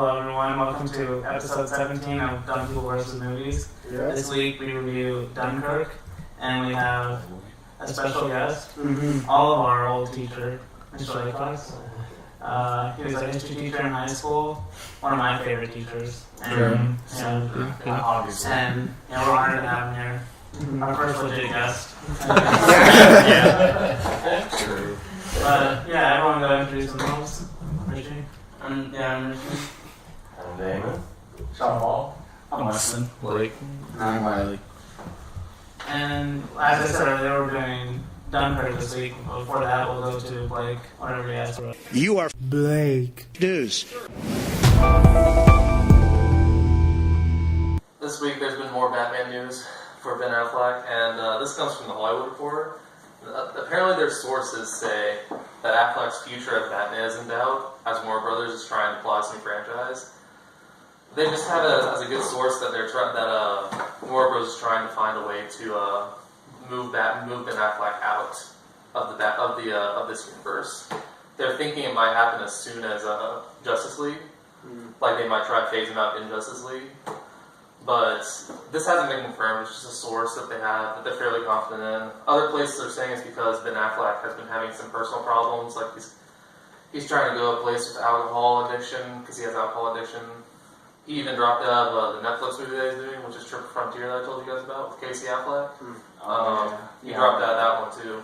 Hello everyone, welcome to episode 17 of Dumb People vs. Movies. Yes. This week we review Dunkirk, and we have a special guest, all of our old teacher, Mr. Laycox. He was a history teacher in high school, one of my favorite teachers. And, Obviously. And we're honored to have him here. Our first legit guest. True. But yeah, everyone go introduce themselves. Richie. I'm Richie. I'm Damon. Paul. I'm Weston. Blake. I'm Wylie. And as I said earlier, we're doing Dunkirk this week. Before that, we'll go to Blake, whatever he has for us. You are Blake. news. This week there's been more Batman news for Ben Affleck, and this comes from the Hollywood Reporter. Apparently their sources say that Affleck's future as Batman is in doubt, as Warner Brothers is trying to plot a new franchise. They just have as a good source that Warner Bros. Is trying to find a way to move Ben Affleck out of this universe. They're thinking it might happen as soon as Justice League. Like they might try to phase him out in Justice League. But this hasn't been confirmed. It's just a source that they have that they're fairly confident in. Other places are saying it's because Ben Affleck has been having some personal problems. Like he's trying to go a place with alcohol addiction because he has alcohol addiction. He even dropped out of the Netflix movie that he's doing, which is Triple Frontier that I told you guys about with Casey Affleck. He dropped out of that one too.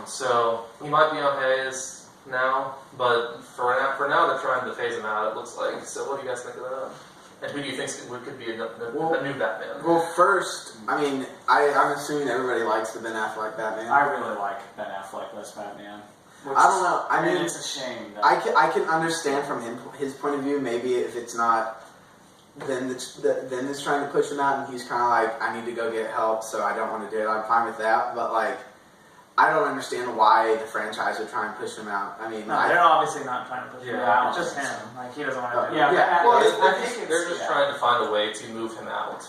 So he might be on hiatus now, but for now they're trying to phase him out. It looks like. So what do you guys think of that? And who do you think could be a new Batman? Well, first, I'm assuming everybody likes the Ben Affleck Batman. I really like Ben Affleck as Batman. I don't know. I mean, it's a shame. That I can understand from his point of view. Maybe if it's not Ben that's trying to push him out, and he's kind of like, I need to go get help, so I don't want to do it. I'm fine with that. But like, I don't understand why the franchise would try and push him out. I mean, They're obviously not trying to push him out. It's just him. Like, he doesn't want to do it. Well, they're just trying to find a way to move him out.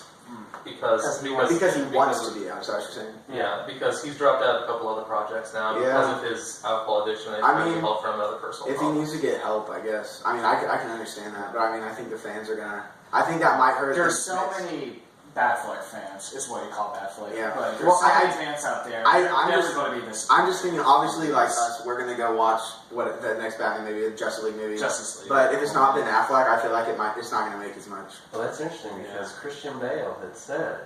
Because he wants to be out, is that what you're saying? Yeah, because he's dropped out of a couple other projects now because of his alcohol addiction and trying to get help from another personal If problems. he needs to get help, I guess. I mean, I can understand that, but I mean, I think the fans are gonna. I think that might hurt. there's so many Batfleck fans, is what you call Batfleck. Yeah. But there's so many fans out there. I'm never just going to be this. I'm just thinking, obviously, like us, we're gonna go watch the next Batman movie, the Justice League movie. Justice League. But if it's not Ben Affleck, I feel like it's not gonna make as much. Well, that's interesting because Christian Bale had said,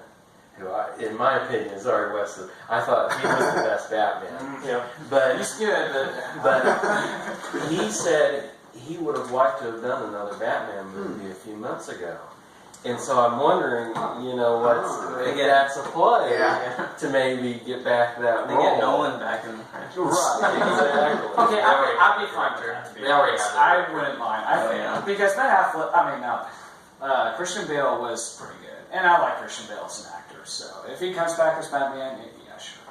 in my opinion, sorry Weston, I thought he was the best Batman. But he's good. But he said he would have liked to have done another Batman movie a few months ago. And so I'm wondering, that's a play to maybe get back that They role. get Nolan back in the franchise. Right, exactly. Okay, I'd be fine with that. They already have it. I wouldn't mind. Because Ben Affleck, Christian Bale was pretty good. And I like Christian Bale as an actor. So if he comes back as Batman, yeah, sure.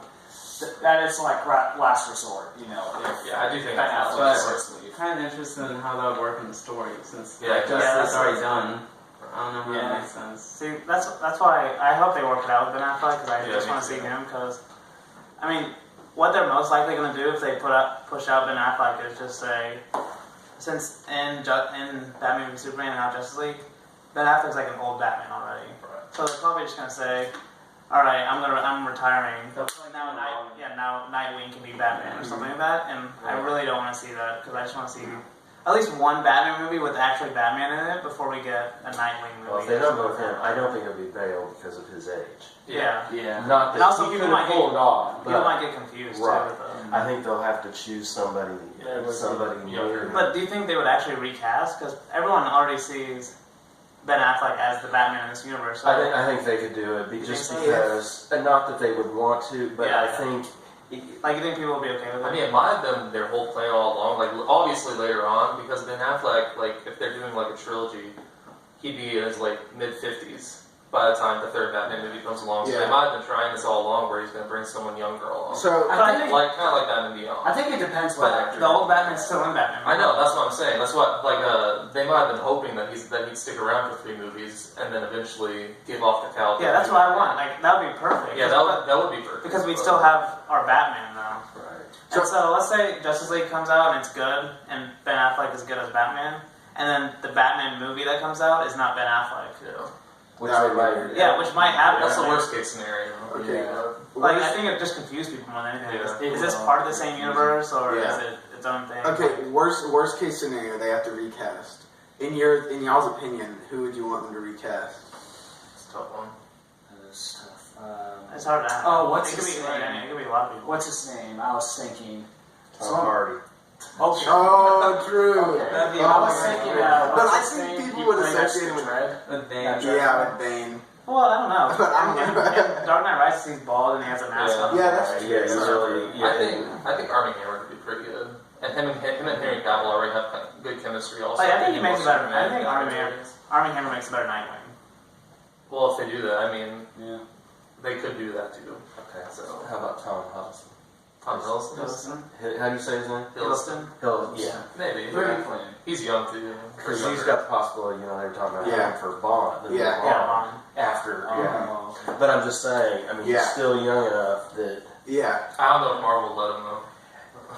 That is like last resort, I do think Ben that's Affleck starts to leave. Kind of interested in how that would work in the story, since that's already done. I don't know how that makes sense. See, that's why I hope they work it out with Ben Affleck, because I just want to see him, because, I mean, what they're most likely going to do if they push out Ben Affleck is just say, since in Batman v Superman and now Justice League, Ben Affleck's like an old Batman already. Right. So they're probably just going to say, alright, I'm retiring. Now Nightwing can be Batman or something like that, and I really don't want to see that, because I just want to see at least one Batman movie with actually Batman in it before we get a Nightwing movie. Well, if they don't go with him, I don't think it'll be Bale because of his age. Yeah. Not that and also he people could might have pulled it off. People might get confused too. Right. I think they'll have to choose somebody younger. But do you think they would actually recast? Because everyone already sees Ben Affleck as the Batman in this universe. So I think they could do it just because, and not that they would want to, but I think. Like, you think people will be okay with it? I mean, it might have been their whole plan all along. Like, obviously later on, because Ben Affleck, like, if they're doing like a trilogy, he'd be in his like mid-50s by the time the third Batman movie comes along. So they might have been trying this all along, where he's going to bring someone younger along. So I think, kind of like Batman Beyond. I think it depends what actor. The old Batman's still in Batman. I know, that's what I'm saying. That's what they might have been hoping that he'd stick around for 3 movies and then eventually give off the cowl. Yeah, that's what I want. Like, that would be perfect. Yeah, that would be perfect. Because we'd still have our Batman though. Right. And so let's say Justice League comes out and it's good, and Ben Affleck is good as Batman, and then the Batman movie that comes out is not Ben Affleck. Yeah. Which they might. Yeah, which might happen. That's the worst case scenario. Okay. Like, I think it just confused people more than anything. Yeah. Is this part of the same universe, or Yeah. is it its own thing? Okay, worst case scenario, they have to recast. In y'all's opinion, who would you want them to recast? It's a tough one. It's tough. It's hard to ask. Oh, what's it could his be? name? It could be a lot of people. What's his name? I was thinking. Tom Hardy. Okay. Oh, true. Okay. That'd be I was awesome. thinking. But what's I his think name? people He would played associate him Extra with- Dread. With Bane. Yeah, with Bane. Well, I don't know. But I don't know. In Dark Knight Rises, he's bald and he has a mask Yeah. on. Yeah, that's true. Yeah, he's really. Yeah, I think Armie Hammer could be pretty good. And him and Henry Cavill already have good chemistry. Also, Like, I think he makes a better. Superman I think than Armie Hammer makes a better Nightwing. Well, if they do that, I mean, Yeah. they could do that too. Okay, so how about Tom Hiddleston? Tom Hiddleston. How do you say his name? Hiddleston. Hiddleston. Yeah. Maybe. Who are you playing? He's young too. Because he's got the possibility, they were talking about Yeah. him for Bond. and Yeah. Bond Yeah, Bond. After, yeah. Oh, okay. But I'm just saying, I mean, Yeah. he's still young enough that. Yeah. I don't know if Marvel will let him though.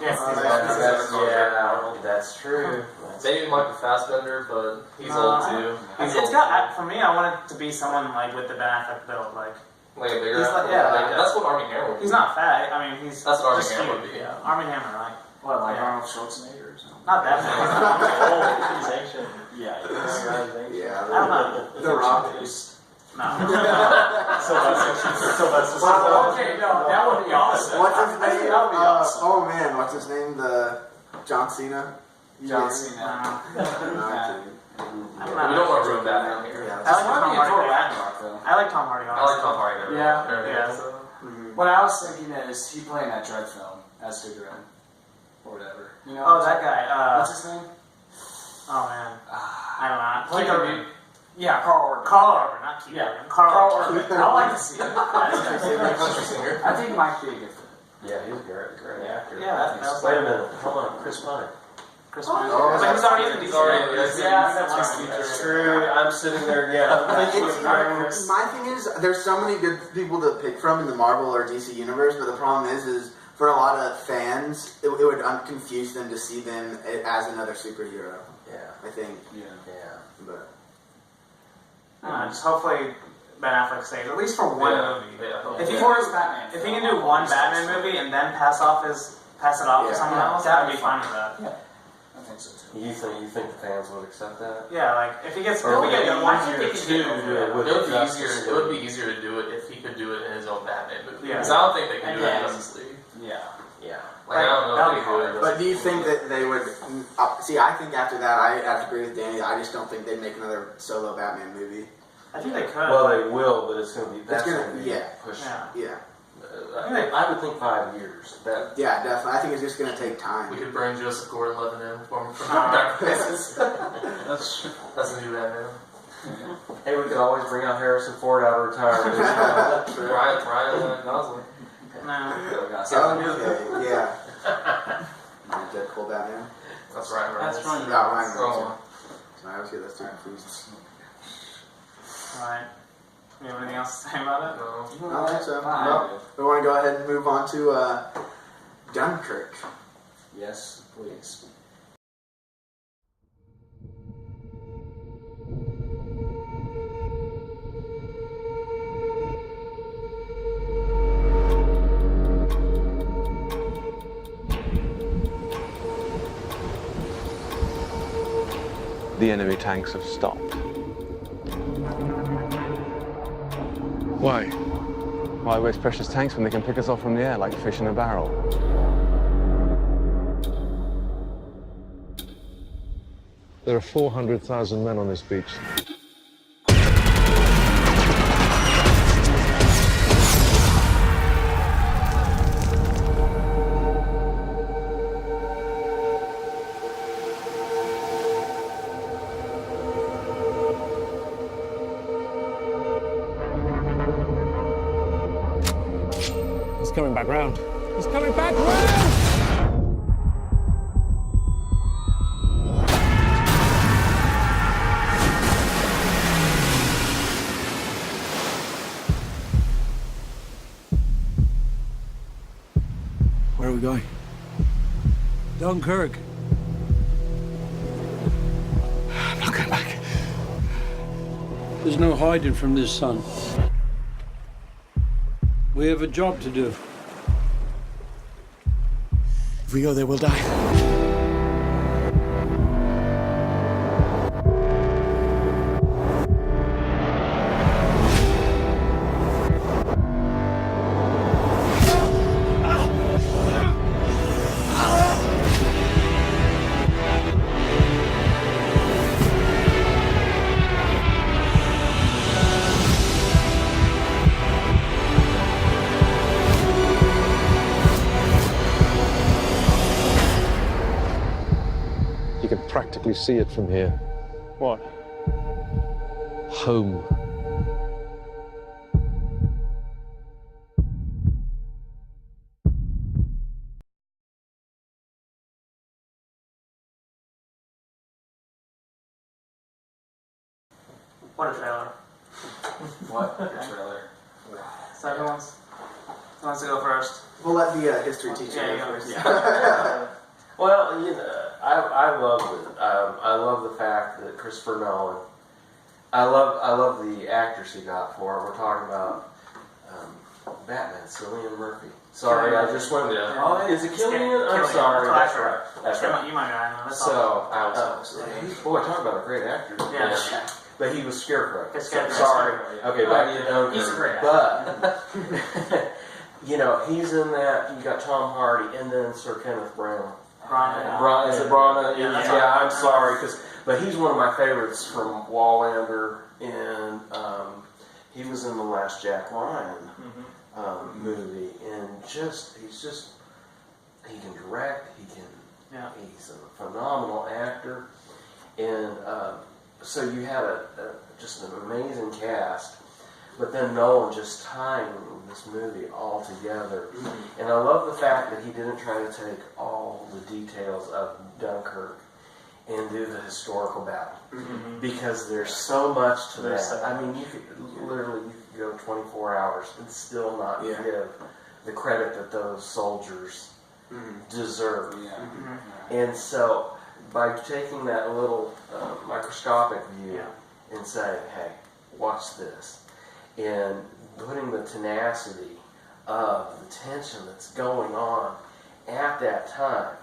Yes, Uh, he's that's- Yeah, that's true. Maybe Michael Fassbender, but he's No, old too. He's It's old got for me. I want it to be someone like with the Ben Affleck build. Like like a bigger. he's like- actor. yeah, like- that's what Armie Hammer would be. he's not fat. I mean, he's That's what Armie just Hammer cute. would be. Yeah, Armie Hammer, like What, like Yeah. Arnold Schwarzenegger or something? not that bad. He's ancient. Yeah. Yeah. I don't know. The Rock. No. Okay, no, that would be awesome. What's his I think name? that would be awesome. Oh man, what's his name? The John Cena. John Yeah. Cena. No, I'm kidding. I We don't know. don't want to ruin Batman here. Yeah. I like Why Tom don't you throw Hardy. Ragnarok, though? I like Tom Hardy. I like Tom Hardy. Yeah. Yeah. So. Mhm. What I was thinking is he playing that Dread film as Tigran or whatever. You know? Oh, that guy. What's his name? Oh man, I don't know. Like Keith a- Urban. Yeah, Carl Urban. Carl Urban, not Keith Yeah. Urban. Carl Urban. Urban. I like to see it. Country singer. I think he might be a good fit. Yeah, he's a great actor. Yeah, that was Wait a like minute, hold on, Chris Pine. Chris Pine. Oh, But he's already in the He's DC. already- movies. Yeah, that's right. That's true. I'm sitting there, yeah. I'm thinking of Chris. My thing is, there's so many good people to pick from in the Marvel or DC universe, but the problem is for a lot of fans, it would confuse them to see them as another superhero. Yeah, I think, Yeah. but Just hopefully Ben Affleck stays at least for one movie. Yeah. If he Before can, his Batman. if he can do one Batman movie and then pass it off Yeah. to someone else, that would be fine with that. I think so too. You think the fans would accept that? Yeah, like if he gets, Or if we would it get be one, I think they easier can to do do it it. with- It would be Justice easier. League? It would be easier to do it if he could do it in his own Batman movie. Yeah. Because I don't think they can do it in Yeah. Justice League. Yeah. Yeah. Like I don't know. That'd if be they could. hard. But do you think that they would? See, I think after that, I have to agree with Danny. I just don't think they'd make another solo Batman movie. I think they could. Well, they will, but it's going to be be yeah. pushed. Yeah. Yeah, I would think 5 years. That yeah, definitely. I think it's just gonna take We time. could bring Joseph Gordon-Levitt in for Dark Crisis. That's true. That's a new Batman. hey, we could always bring out Harrison Ford out of retirement. Ryan Gosling. No. Okay, yeah. Deadpool Batman. That's Ryan Reynolds. That's Ryan Yeah, Ryan Oh. Reynolds. So I always get those two confused. Alright. You have anything else to say about it? No. I don't think so. Fine. Well, we want to go ahead and move on to Dunkirk. Yes, please. The enemy tanks have stopped. Why? Why waste precious tanks when they can pick us off from the air like fish in a barrel? There are 400,000 men on this beach. He's coming back round. He's coming back round! Where are we going? Dunkirk. There's no hiding from this, son. We have a job to do. If we go there, we'll die. You can practically see it from here. What? Home. What a trailer. What? Trailer. So who wants to go first? We'll let the history teacher Yeah, you go go. first. Well, you know, I love it. I love the fact that Christopher Nolan. I love the actors he got for it. We're talking about Batman, Cillian Murphy. Sorry, I just went. Yeah. Is it Killian? I'm Killian. sorry. That's That's right. That's You right. might know. That's So, I boy, talk about a great actor. Yeah. But he was Scarecrow. Scarecrow. Sorry. Okay, back to Dunkirk. He's a great But, you know, he's in that. You got Tom Hardy, and then Sir Kenneth Branagh. Brian. Is it Branagh? Yeah, that's Yeah, right. I'm sorry, but he's one of my favorites from Wallander, and he was in the last Jack Ryan movie, and he can direct, he's a phenomenal actor, and so you had just an amazing cast. But then Nolan just tying this movie all together. And I love the fact that he didn't try to take all the details of Dunkirk and do the historical battle. Because there's so much to that. I mean, you could go 24 hours and still not give the credit that those soldiers deserve. And so, by taking that little microscopic view and saying, hey, watch this, and putting the tenacity of the tension that's going on at that time.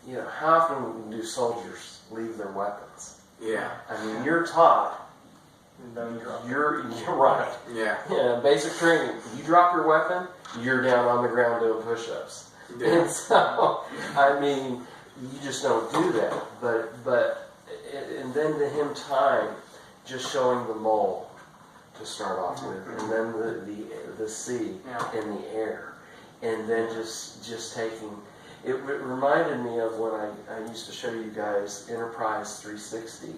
You know, how often do soldiers leave their weapons? Yeah. I mean, you're taught. You're right. Yeah. Basic training. You drop your weapon, you're down on the ground doing push-ups. Yeah. And so, I mean, you just don't do that. But and then to him time, just showing the mole to start off with, and then the sea and the air, and then just taking. It reminded me of when I used to show you guys Enterprise 360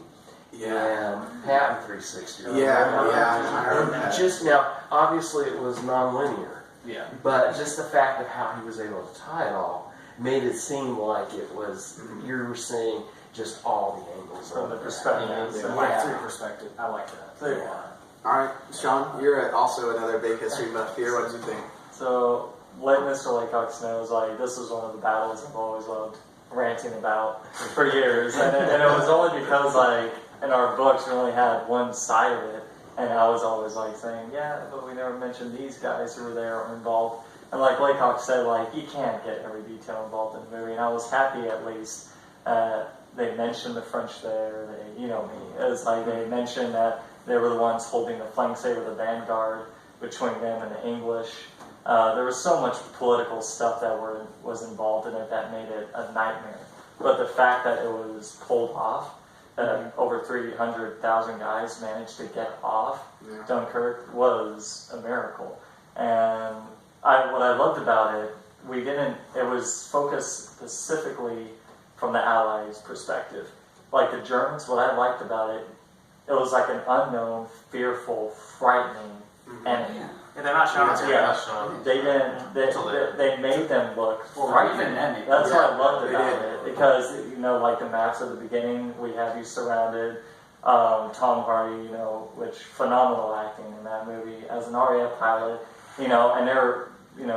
and Patton 360. Yeah. Just now, obviously, it was non-linear. Yeah. But just the fact of how he was able to tie it all made it seem like it was you were seeing just all the angles From of the it. perspective. Perspective. I like that. So, All right, Sean, you're also another big history buff here. What did you think? So, like Mr. Laycox knows, like this was one of the battles I've always loved ranting about for years, and it was only because like in our books we only had one side of it, and I was always like saying, yeah, but we never mentioned these guys who were there or involved. And like Laycox said, like you can't get every detail involved in the movie, and I was happy at least they mentioned the French there. They, you know me, it's like they mentioned that they were the ones holding the flank saber, the vanguard between them and the English. There was so much political stuff that was involved in it that made it a nightmare. But the fact that it was pulled off, that over 300,000 guys managed to get off Dunkirk was a miracle. And what I loved about it, it was focused specifically from the Allies' perspective. Like the Germans, what I liked about it, it was like an unknown, fearful, frightening enemy. Yeah, they're not showing us. They didn't. They made them look frightening. enemy. That's what I loved about it, because you know, like the maps at the beginning, we have you surrounded. Tom Hardy, you know, which phenomenal acting in that movie as an RAF pilot, you know, and they're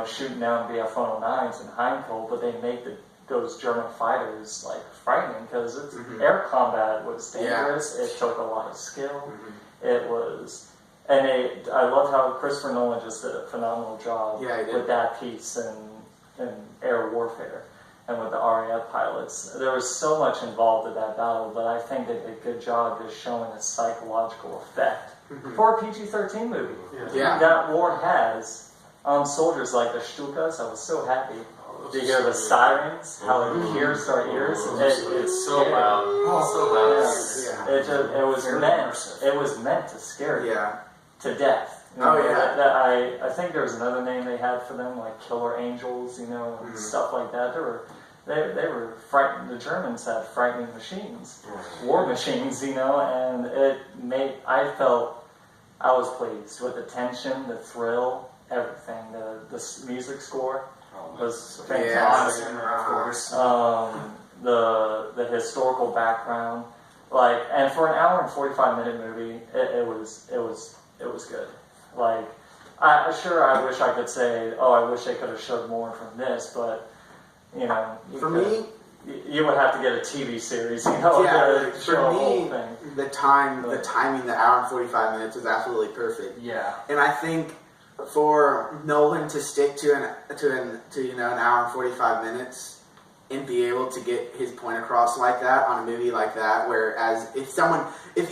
shooting down BF-109s in Heinkel, but they make the those German fighters like frightening because air combat was dangerous. It took a lot of skill. It was, and I love how Christopher Nolan just did a phenomenal job with that piece in air warfare and with the RAF pilots. There was so much involved in that battle, but I think they did a good job just showing its psychological effect for a PG-13 movie. That war has on soldiers like the Stukas. I was so happy. To hear the sirens, how it pierced our ears. It's so loud. So loud. It was meant to scare you to death. I think there was another name they had for them, like killer angels, and stuff like that. They were frightened. The Germans had frightening machines, war machines, and I felt I was pleased with the tension, the thrill, everything. The music score was fantastic. Of course. The historical background, and for an hour and 45-minute movie, it was good. I wish I could say, I wish they could have showed more from this, but for me, you would have to get a TV series. For me, the timing, the hour and 45 minutes was absolutely perfect. Yeah, and I think for Nolan to stick to an hour and 45 minutes and be able to get his point across like that on a movie like that, whereas if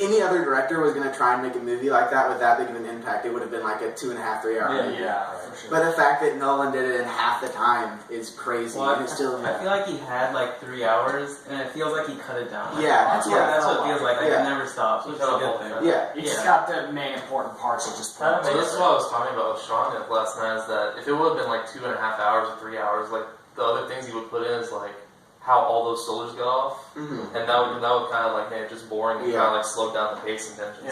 any other director was going to try and make a movie like that with that big of an impact, it would have been like a 2.5, 3 hour movie. Yeah, for sure. But the fact that Nolan did it in half the time is crazy. Well, and it's still I feel like he had like 3 hours, and it feels like he cut it down. That's what it feels like. Like it never stops, which is a good thing. You just got the main important parts of just. So this is what I was talking about with Sean last night. Is that if it would have been like 2.5 hours or 3 hours, like the other things he would put in is like how all those soldiers got off, and that would kind of like make it just boring and kind of like slow down the pace and tension.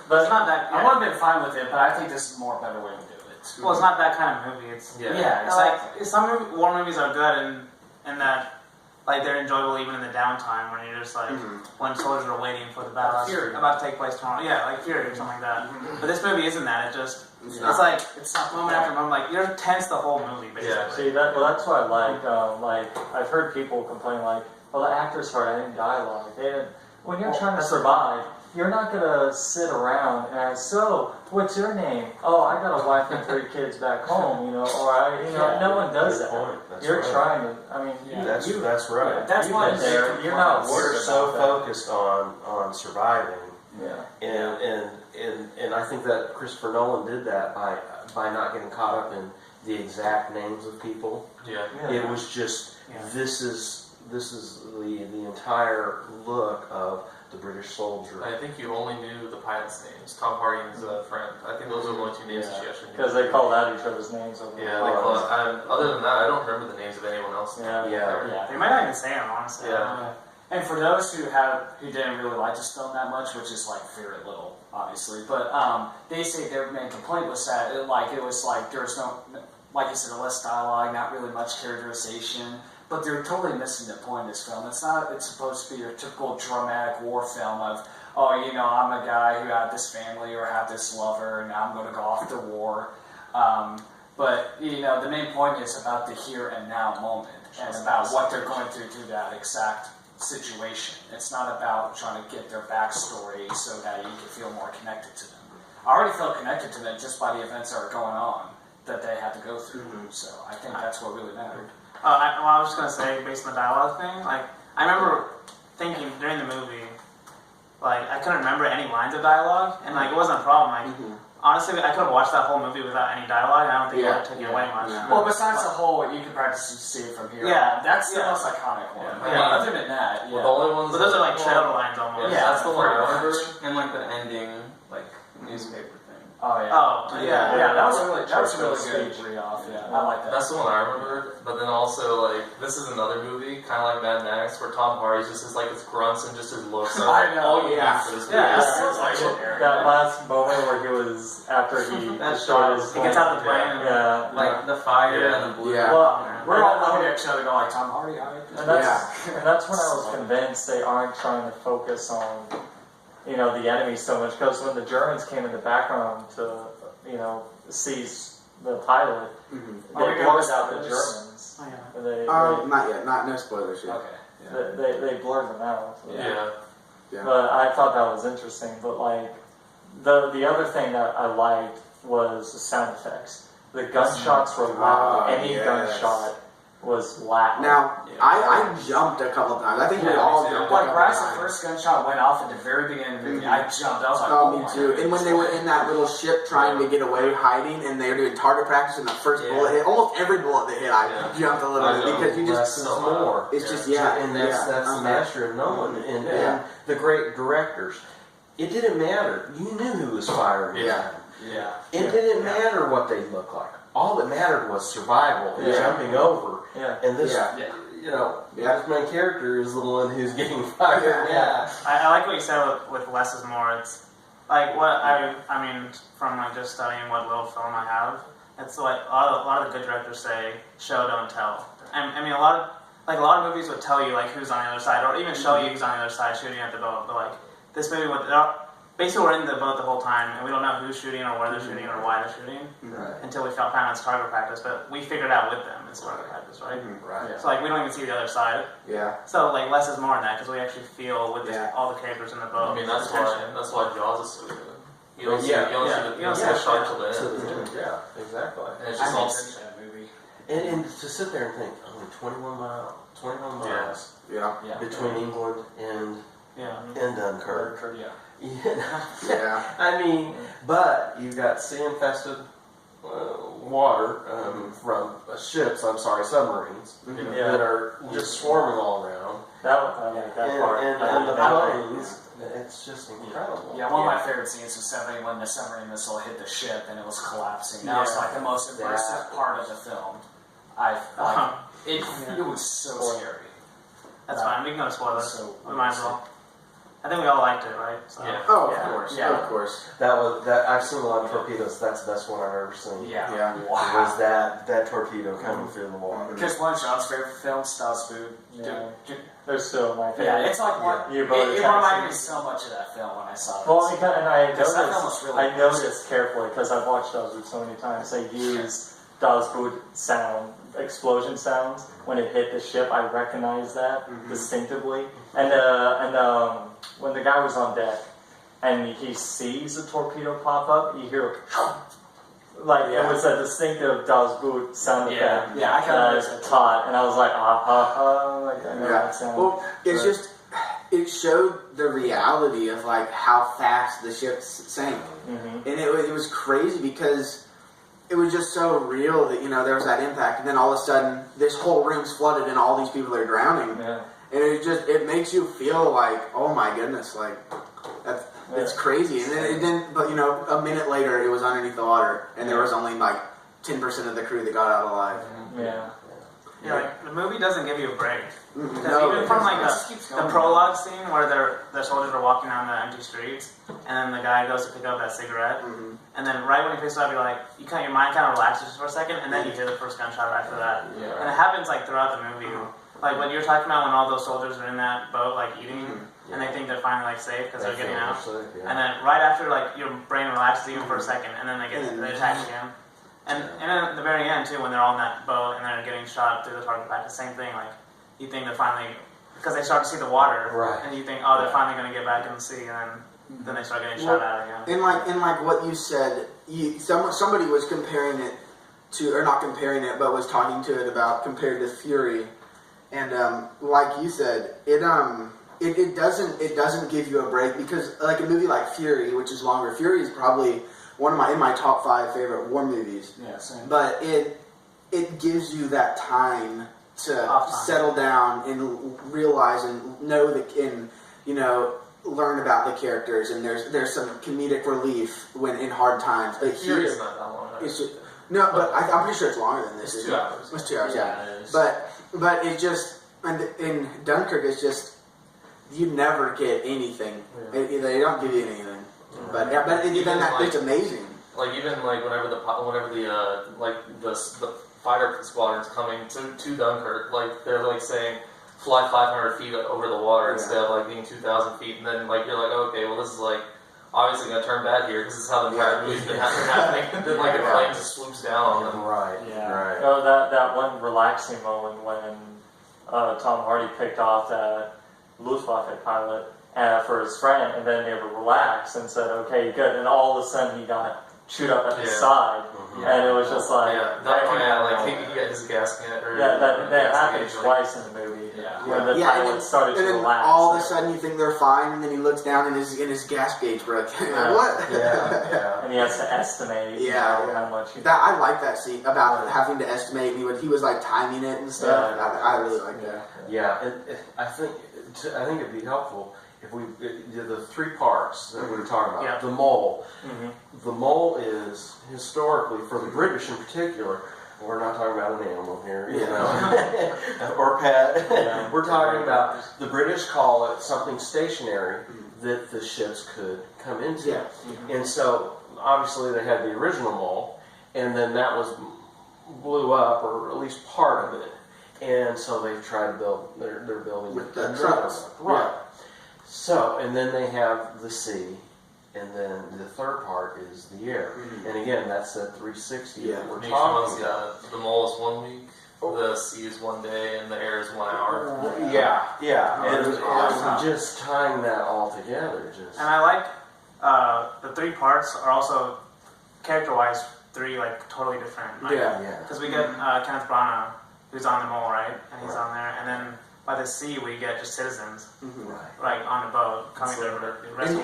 But it's not that. I would have been fine with it, but I think this is more better way to do it. Well, it's not that kind of movie. It's exactly. Some war movies are good in that like they're enjoyable even in the downtime when you're just like when soldiers are waiting for the battle about to take place tomorrow. Yeah, like Fury or something like that. But this movie isn't that. It's like it's moment after moment. Like you're tense the whole movie basically. See that's what I like. I've heard people complain like, well, the actors hardly any dialogue. When you're trying to survive, you're not gonna sit around and ask, so what's your name? Oh, I got a wife and 3 kids back home, no one does that. You're trying to. I mean, that's right. That's why you're not worried. We're so focused on surviving. Yeah. And I think that Christopher Nolan did that by not getting caught up in the exact names of people. It was just this is the entire look of the British soldier. I think you only knew the pilots' names. Tom Hardy and his friend. I think those are the only 2 names that you actually knew. Because they called out each other's names. They call it. Other than that, I don't remember the names of anyone else. They might not even say them honestly. And for those who didn't really like this film that much, which is like very little, obviously, but they say their main complaint was that it was like there's no, like you said, less dialogue, not really much characterization. But they're totally missing the point of this film. It's supposed to be your typical dramatic war film of, I'm a guy who had this family or had this lover, and now I'm going to go off to war. But the main point is about the here and now moment and about what they're going through that exact situation. It's not about trying to get their backstory so that you can feel more connected to them. I already felt connected to them just by the events that are going on that they had to go through. So I think that's what really mattered. I was just gonna say, based on the dialogue thing, like I remember thinking during the movie, like I couldn't remember any lines of dialogue, and like it wasn't a problem. Like honestly, I could have watched that whole movie without any dialogue, and I don't think it would have taken away much. Well, besides the whole, you can practice to see it from here. Yeah, that's the most iconic one. Other than that, the only ones. But those are like trailer lines almost. Yeah, that's the one I remember, and like the ending, like newspaper. Oh yeah. That was really good re-off. Yeah, I like that. That's the one I remember. But then also like this is another movie, kind of like Mad Max, where Tom Hardy's just his grunts and just his looks. I know. For this movie. That last moment where he was after he destroyed his. He gets out the plane. Like the fire and the blue. Well, we're all looking at each other going like Tom Hardy. And that's when I was convinced they aren't trying to focus on the enemy so much, because when the Germans came in the background to seize the pilot, they blurred out the Germans. Not yet. No spoilers yet. Okay. They blurred them out. Yeah. But I thought that was interesting. But like the other thing that I liked was the sound effects. The gunshots were loud. Any gunshot was loud. Now, I jumped a couple times. I think we all jumped. Like, right as the first gunshot went off at the very beginning of the movie, I jumped. I was like, oh, me too. And when they were in that little ship trying to get away, hiding, and they were doing target practice, and the first bullet hit, almost every bullet that hit, I jumped a little bit because you just more. It's just and that's the master of Nolan and the great directors. It didn't matter. You knew who was firing. It didn't matter what they looked like. All that mattered was survival and jumping over. And this, this main character is the one who's getting fired. I like what you said with less is more. It's like what I mean from like just studying what little film I have. It's like a lot of the good directors say, show don't tell. I mean a lot of movies would tell you like who's on the other side, or even show you who's on the other side shooting at the boat. But like this movie, basically we're in the boat the whole time, and we don't know who's shooting or where they're shooting or why they're shooting until we found out it's target practice. But we figured out with them it's target practice, right? So like we don't even see the other side. So like less is more in that because we actually feel with all the characters in the boat. I mean that's why Jaws is so good. You don't see the shark till the end. Yeah, exactly. And it's just all movie. And to sit there and think, only 21 miles between England and Dunkirk. I mean, but you've got sea-infested water from submarines that are just swarming all around. And the planes, it's just incredible. Yeah, one of my favorite scenes was when the submarine missile hit the ship and it was collapsing. That was like the most immersive part of the film. It was so scary. That's fine. We can go to spoilers. We might as well. I think we all liked it, right? So. Of course. I've seen a lot of torpedoes. That's the best one I've ever seen. Was that torpedo coming through the water? Because one of Sean's favorite films, Stas Food. They're still my favorite. Yeah, it's like it reminded me so much of that film when I saw it. Well, I noticed carefully because I've watched Stas Food so many times. They use Stas Food explosion sounds when it hit the ship. I recognized that distinctively. And when the guy was on deck and he sees a torpedo pop up, you hear it was a distinctive Das Boot sound effect. I kind of taught, and I was like, I know that sound. Well, it's just it showed the reality of like how fast the ship sank, and it was crazy because it was just so real that there was that impact, and then all of a sudden this whole room's flooded and all these people are drowning. And it makes you feel like, oh my goodness, like it's crazy. And then but a minute later it was underneath the water, and there was only like 10% of the crew that got out alive. Like the movie doesn't give you a break. Because even from like the prologue scene where the soldiers are walking down the empty streets, and then the guy goes to pick up that cigarette, and then right when he picks it up, your mind kind of relaxes just for a second, and then you hear the first gunshot after that. And it happens like throughout the movie. Like what you're talking about when all those soldiers are in that boat like eating, and they think they're finally like safe because they're getting out, and then right after like your brain relaxes even for a second, and then they attack again, and at the very end too when they're all in that boat and they're getting shot through the target practice, same thing. Like you think they're finally because they start to see the water, and you think they're finally going to get back in the sea, and then they start getting shot at again. And like what you said, somebody was comparing it to, or not comparing it, but was talking to it about compared to Fury. And like you said, it doesn't give you a break because like a movie like Fury, which is longer. Fury is probably one of my top 5 favorite war movies. Yeah, same. But it gives you that time to settle down and realize and know learn about the characters, and there's some comedic relief when in hard times. But Fury's not that long. No, but I'm pretty sure it's longer than this. It's 2 hours. It's 2 hours, But it just, and in Dunkirk, it's just, you never get anything. They don't give you anything. But it's amazing. Like even like whenever the fighter squadron's coming to Dunkirk, like they're like saying fly 500 feet over the water instead of like being 2,000 feet, and then like you're like, okay, well this is like obviously going to turn bad here because this is how the entire movie's been happening. Then like a plane just swoops down on them. Right. Yeah. Right. Oh, that one relaxing moment when Tom Hardy picked off that Luftwaffe pilot for his friend, and then they were relaxed and said, "Okay, good." And all of a sudden, he got chewed up at his side, and it was just like, he got his gasket. Or that happened twice in the movie. When the pilot started to relax. All of a sudden, you think they're fine, and then he looks down and his gas gauge broke. What? Yeah. And he has to estimate. How much. I like that scene about having to estimate. He was like timing it and stuff. I really like that. Yeah, I think it'd be helpful if we did the three parts that we were talking about. Yeah. The mole. The mole is historically, for the British in particular, we're not talking about an animal here, you know, or pet. Yeah. We're talking about the British call it something stationary that the ships could come into. Yeah. And so obviously they had the original mole, and then that was blew up, or at least part of it. And so they've tried to build, they're building with the trucks. Right. Yeah. So, and then they have the sea, and then the third part is the air. And again, that's that 360 that we're talking about. The mole is 1 week, the sea is 1 day, and the air is 1 hour. Yeah. And just tying that all together. And I like the three parts are also, character-wise, three like totally different. Like, because we get Kenneth Branagh, who's on the mole, right? And he's on there. And then by the sea, we get just citizens, like on the boat, coming to rescue.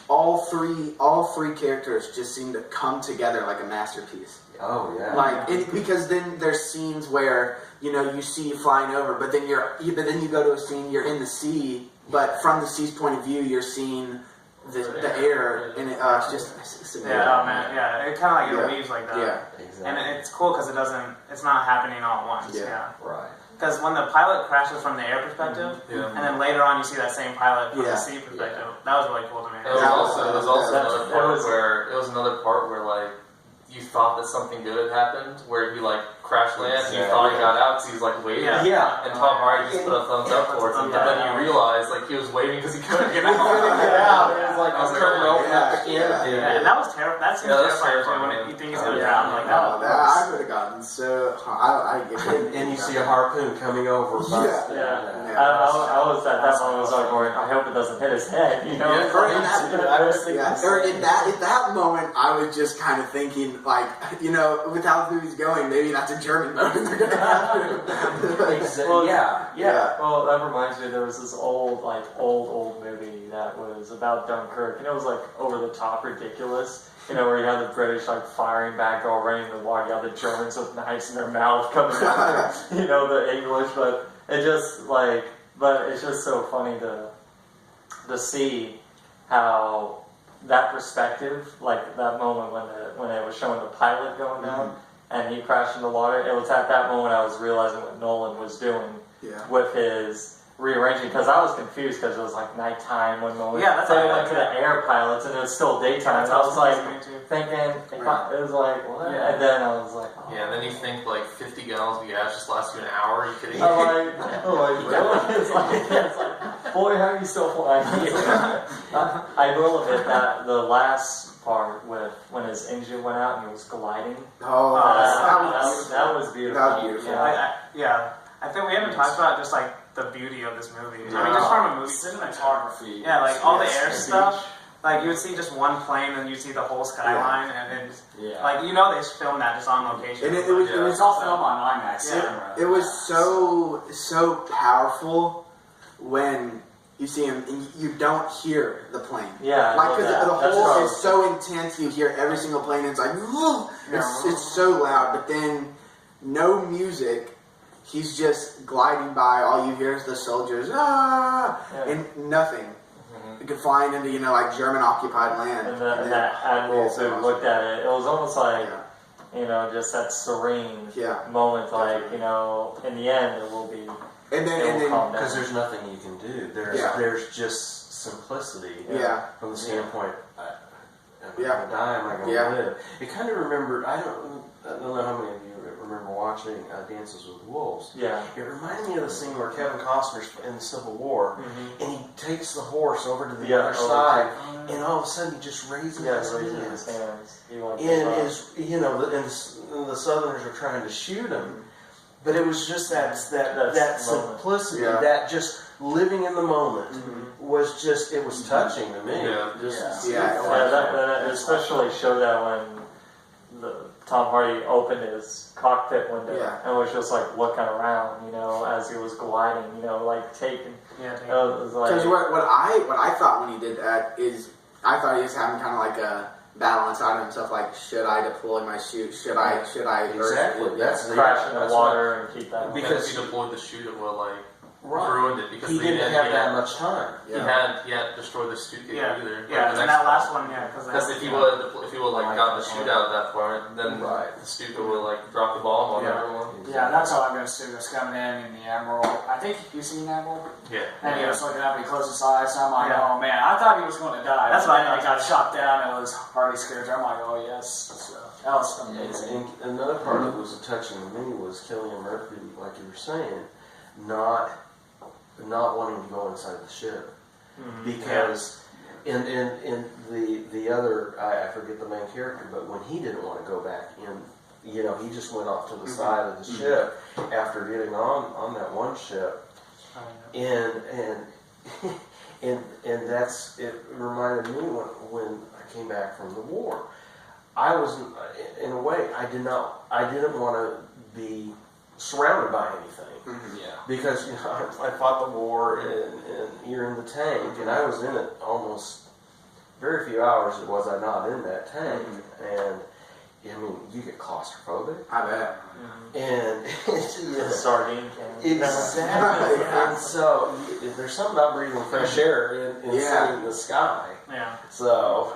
All three characters just seem to come together like a masterpiece. Oh yeah. Because then there's scenes where you see you flying over, but then you go to a scene, you're in the sea, but from the sea's point of view, you're seeing the air, and it's just it kind of like it weaves like that. Yeah, exactly. And it's cool because it's not happening all at once. Right. Because when the pilot crashes from the air perspective, and then later on you see that same pilot from the sea perspective, that was really cool to me. It was also another part where like you thought that something good had happened, where he like crash lands, and you thought he got out because he was like waving, and Tom Hardy just put a thumbs up towards him, but then you realize like he was waving because he couldn't get out. It was like I was curtain open at the end. And that was terrible. That seems terrifying too, when you think he's gonna drown like that. I would have gotten so. And you see a harpoon coming over. I was at that moment. I was like, I hope it doesn't hit his head. You know. At that moment, I was just kind of thinking, like, with how the movie's going, maybe that's a German mode and they're gonna have to. Well, that reminds me. There was this old movie that was about Dunkirk, and it was like over the top ridiculous. Where you have the British like firing back, all running in the water. You have the Germans with knives in their mouth coming out. The English, but it's just so funny to see how that perspective, like that moment when it was showing the pilot going down and he crashed in the water. It was at that moment I was realizing what Nolan was doing with his rearranging, because I was confused because it was like nighttime when Nolan went to the air pilots and it was still daytime. And I was like thinking, it was like, what? And then I was like, and then you think like 50 gallons of gas just lasts you an hour. Are you kidding? It's like, boy, how are you still flying? I will admit that the last part when his engine went out and he was gliding. That was beautiful. That was beautiful. I think we haven't talked about just like the beauty of this movie. I mean, just from a movie cinematography. Yeah, like all the air stuff. Like you would see just one plane, and you see the whole skyline, and then like they filmed that just on location. And it was all filmed on IMAX. It was so powerful when you see him and you don't hear the plane. Like because the whole is so intense, you hear every single plane. And it's like it's so loud, but then no music. He's just gliding by. All you hear is the soldiers, and nothing. You could flying into like German occupied land. And that admiral who looked at it, it was almost like just that serene moment. Like in the end, it will be. And then because there's nothing you can do. There's just simplicity. From the standpoint, am I going to die? Am I going to live? It kind of remembered. I don't know how many of you remember watching Dances with Wolves. Yeah. It reminded me of the scene where Kevin Costner's in the Civil War, and he takes the horse over to the other side, and all of a sudden he just raises his hands. And the Southerners are trying to shoot him, but it was just that simplicity, that just living in the moment was just, it was touching to me. That especially showed that when Tom Hardy opened his cockpit window and was just like looking around, as he was gliding, taking. Because what I thought when he did that is, I thought he was having kind of like a battle inside of himself, like, should I deploy my chute? Should I? Exactly. That's crash in the water and keep that. Because he deployed the chute, it would ruined it because he didn't have that much time. He hadn't destroyed the chute either. Yeah, and that last one, because if he would gotten the chute out at that point, then the Stuka would drop the bomb on everyone. Yeah, that's how I'm going to see this coming in the Admiral. I think you've seen Admiral. Yeah. And he was looking up, he closed his eyes, and I'm like, oh man, I thought he was going to die. That's why he got shot down and it was Hardy scared. I'm like, oh yes. So, that was amazing. And another part that was touching to me was Cillian Murphy, like you were saying, not wanting to go inside the ship because in the other, I forget the main character, but when he didn't want to go back in, he just went off to the side of the ship after getting on that one ship, and that's, it reminded me when I came back from the war. I was, in a way, I didn't want to be surrounded by anything. Because I fought the war and you're in the tank, and I was in it almost very few hours was I not in that tank, and I mean you get claustrophobic. I bet. And sardine can. Exactly. And so there's something about breathing fresh air and seeing the sky. Yeah. So.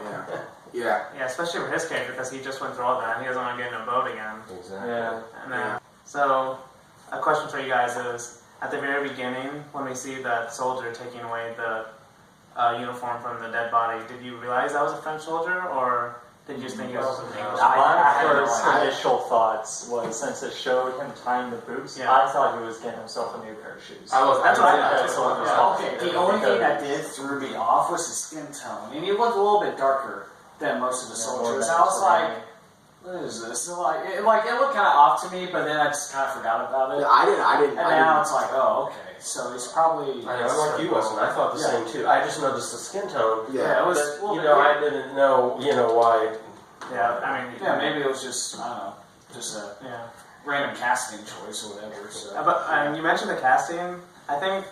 Yeah, especially for his character because he just went through all that and he doesn't want to get in a boat again. Exactly. Yeah. And then, so a question for you guys is, at the very beginning, when we see that soldier taking away the uniform from the dead body, did you realize that was a French soldier, or did you just think it was an English soldier? My first initial thoughts was, since it showed him tying the boots, I thought he was getting himself a new pair of shoes. That's what I thought. Okay, the only thing that did throw me off was his skin tone. And he looked a little bit darker than most of the soldiers. I was like, what is this? So it looked kind of off to me, but then I just kind of forgot about it. I didn't. And now it's like, oh, okay. So he's probably. I'm like you, Weston. I thought the same too. I just noticed the skin tone. Yeah, it was. I didn't know, why. Yeah, I mean, maybe it was just, I don't know, just a random casting choice or whatever. So. But you mentioned the casting. I think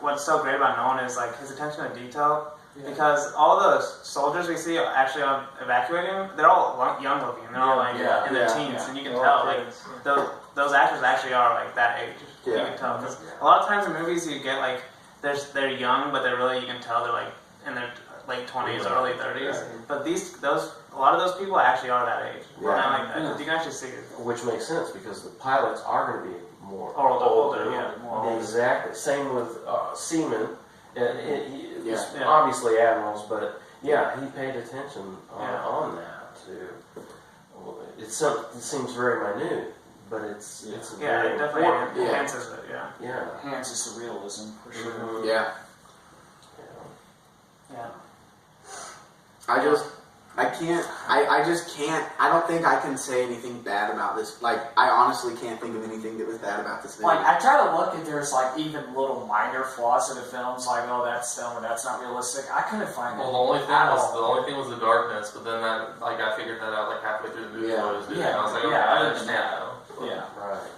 what's so great about Nolan is his attention to detail. Because all the soldiers we see actually evacuating, they're all young looking. They're all in their teens, and you can tell those actors actually are that age. You can tell because a lot of times in movies you get they're young, but you can tell they're in their late 20s or early 30s. But a lot of those people actually are that age. And you can actually see it. Which makes sense because the pilots are going to be more older. More older. Exactly. Same with seamen. Obviously admirals, but he paid attention on that too. It seems very minute, but it's very it definitely important. enhances it. Enhances the realism for sure. Mm-hmm. Yeah. I just can't. I don't think I can say anything bad about this. I honestly can't think of anything that was bad about this movie. I try to look if there's even little minor flaws in the films, oh, that's film and that's not realistic. I couldn't find it. Well, the only thing was the darkness, but then that I figured that out halfway through the movie. I was like, okay, I understand now. Yeah. Right.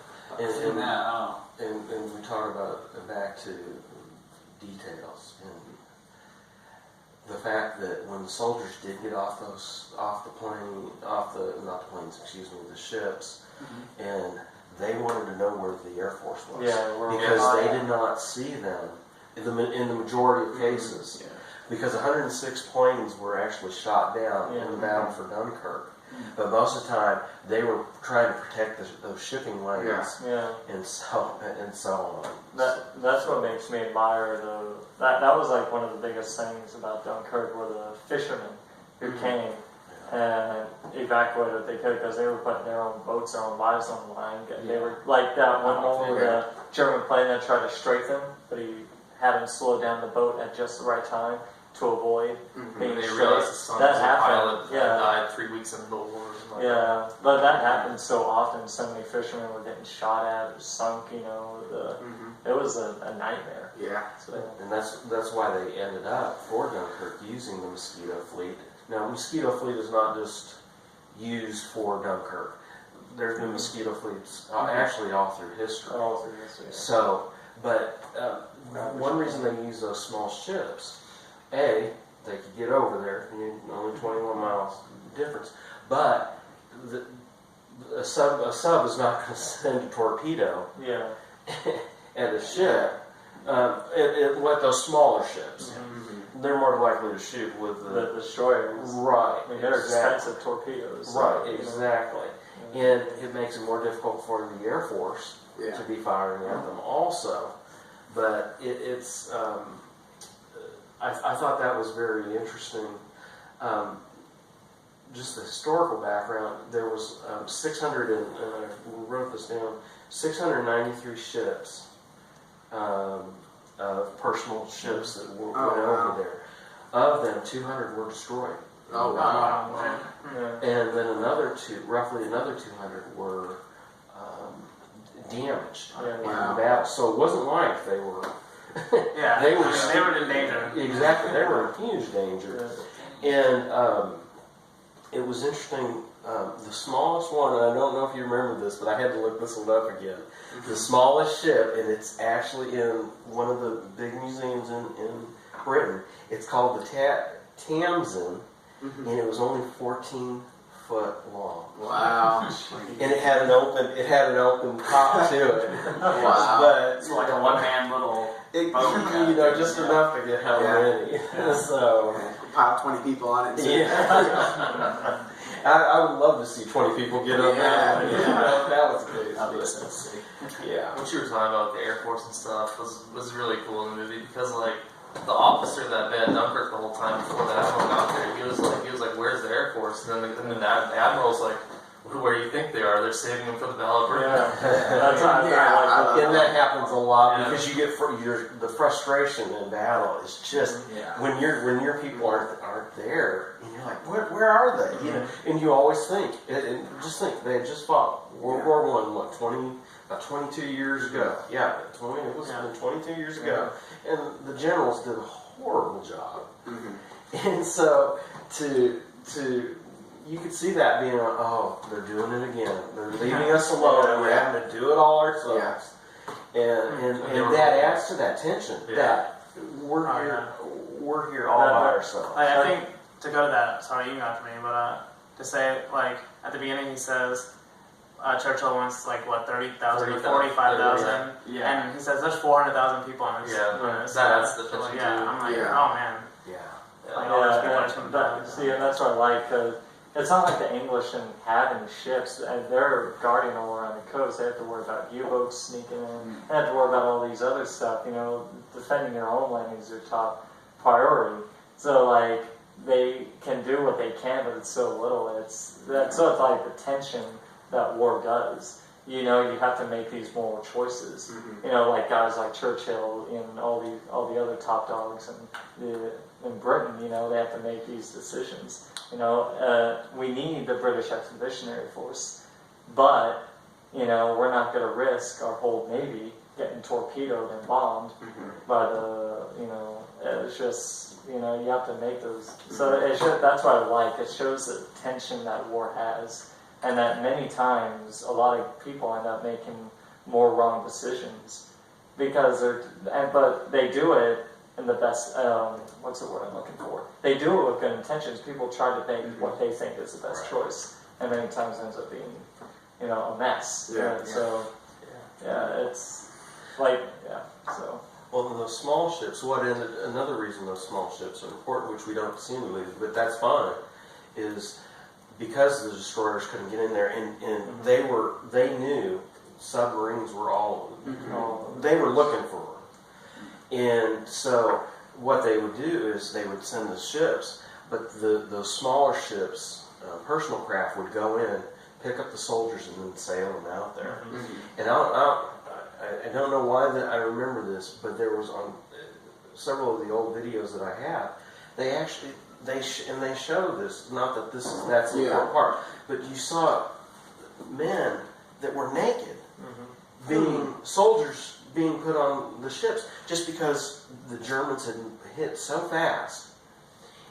And we talk about back to details and the fact that when the soldiers did get off the ships, and they wanted to know where the Air Force was, because they did not see them in the majority of cases, because 106 planes were actually shot down in the battle for Dunkirk. But most of the time, they were trying to protect those shipping lanes, and so on. That's what makes me admire that was one of the biggest things about Dunkirk were the fishermen who came and evacuate what they could because they were putting their own boats, their own lives on the line. They were like that one moment with the German plane that tried to strike them, but he had him slow down the boat at just the right time to avoid being They struck. realized the son That was a happened. pilot that died 3 weeks into the war. Yeah, but that happens so often. So many fishermen were getting shot at or sunk. You know, it was a nightmare. Yeah. So, And that's why they ended up for Dunkirk using the Mosquito fleet. Now, Mosquito fleet is not just used for Dunkirk. There's been Mosquito fleets actually all through history. So, but one reason they use those small ships, A, they could get over there, only 21 miles difference, but a sub is not going to send a torpedo at a ship. What those smaller ships, they're more likely to shoot with the destroyers. Right. I mean, they're expensive torpedoes. Right, exactly. And it makes it more difficult for the Air Force to be firing at them also. But it's I thought that was very interesting. Just the historical background, there was 600, and I wrote this down, 693 ships, personal ships that went over there. Of them, 200 were destroyed. Oh, wow. And then roughly another 200 were damaged in the battle. So it wasn't like they were... they were in danger. Exactly, they were in huge danger. And it was interesting, the smallest one, and I don't know if you remember this, but I had to look this one up again. The smallest ship, and it's actually in one of the big museums in Britain. It's called the Tamsin, and it was only 14 foot long. Wow. And it had an open top to it. Wow. But It's like a one-man little boat. just enough to get how many. So pile 20 people on it. Yeah. I would love to see 20 people get on that. That was good. Yeah. What you were talking about the Air Force and stuff was really cool in the movie because like the officer that been at Dunkirk the whole time before the admiral got there, he was like, "Where's the Air Force?" And then the admiral's like, "Where do you think they are? They're saving them for the Battle of Britain." And that happens a lot because you get the frustration in battle is just when your people aren't there, and you're like, where are they? You know, and you always think, and just think they had just fought World War I, about 22 years ago. Yeah, it was 22 years ago, and the generals did a horrible job. And so you could see that being, they're doing it again. They're leaving us alone. We're having to do it all ourselves. And that adds to that tension. That we're here all by ourselves. I think to go to that. Sorry, you got to me, but to say like at the beginning he says Churchill wants like what 30,000 or 45,000, and he says there's 400,000 people on this. That's the tension. I'm like, oh man. Like, all these people are just gonna die. See, and that's what I like. It's not like the English didn't have any ships. They're guarding all around the coast. They have to worry about U-boats sneaking in. They have to worry about all these other stuff. You know, defending your homeland is their top priority. So, like, they can do what they can, but it's so little. It's like the tension that war does. You know, you have to make these moral choices. You know, like guys like Churchill and all the other top dogs in Britain. You know, they have to make these decisions. You know, we need the British Expeditionary Force, but, you know, we're not going to risk our whole Navy getting torpedoed and bombed by it's just, you know, you have to make those. So that's what I like. It shows the tension that war has, and that many times a lot of people end up making more wrong decisions because but they do it in the best, what's the word I'm looking for? They do it with good intentions. People try to make what they think is the best choice, and many times ends up being, you know, a mess. So, it's like, so. Well, those small ships, another reason those small ships are important, which we don't see in the movie, but that's fine, is because the destroyers couldn't get in there, and they knew submarines were they were looking for them. And so what they would do is they would send the ships, but those smaller ships personal craft would go in, pick up the soldiers, and then sail them out there. And I don't know why that I remember this, but there was on several of the old videos that I have, they show this. Not that that's the important part, but you saw men that were naked, being soldiers being put on the ships, just because the Germans had hit so fast,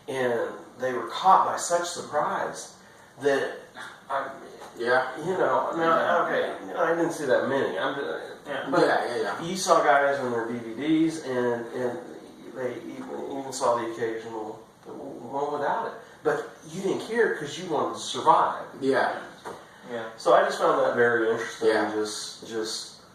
and they were caught by such surprise that I didn't see that many. But you saw guys on their DVDs, and they even saw the occasional one without it. But you didn't care because you wanted to survive. Yeah. So I just found that very interesting. Just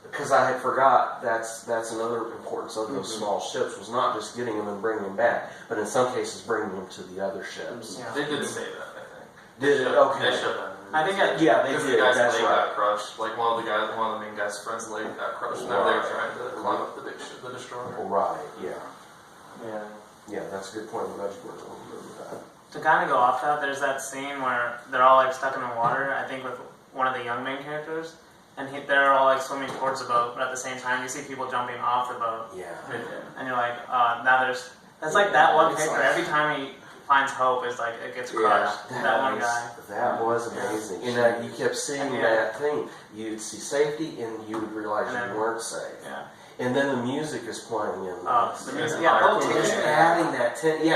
because I had forgot that's another importance of those small ships, was not just getting them and bringing them back, but in some cases bringing them to the other ships. They did say that, I think. Did it? Okay. They showed that. I think they because did. The guy's That's leg right. got crushed. Like one of the main guy's friend's leg got crushed. Now they were trying to climb up the big ship, the destroyer. Right. Yeah, that's a good point. I'm glad you brought that. To kind of go off that, there's that scene where they're all like stuck in the water, I think with one of the young main characters, and they're all like swimming towards the boat, but at the same time you see people jumping off the boat. Yeah. And you're like, that's like that one character, every time he finds hope, is like, it gets crushed. That one guy. That was amazing. And you kept seeing that thing. You'd see safety, and you would realize you weren't safe. Yeah. And then the music is playing in the music, just adding that ticking.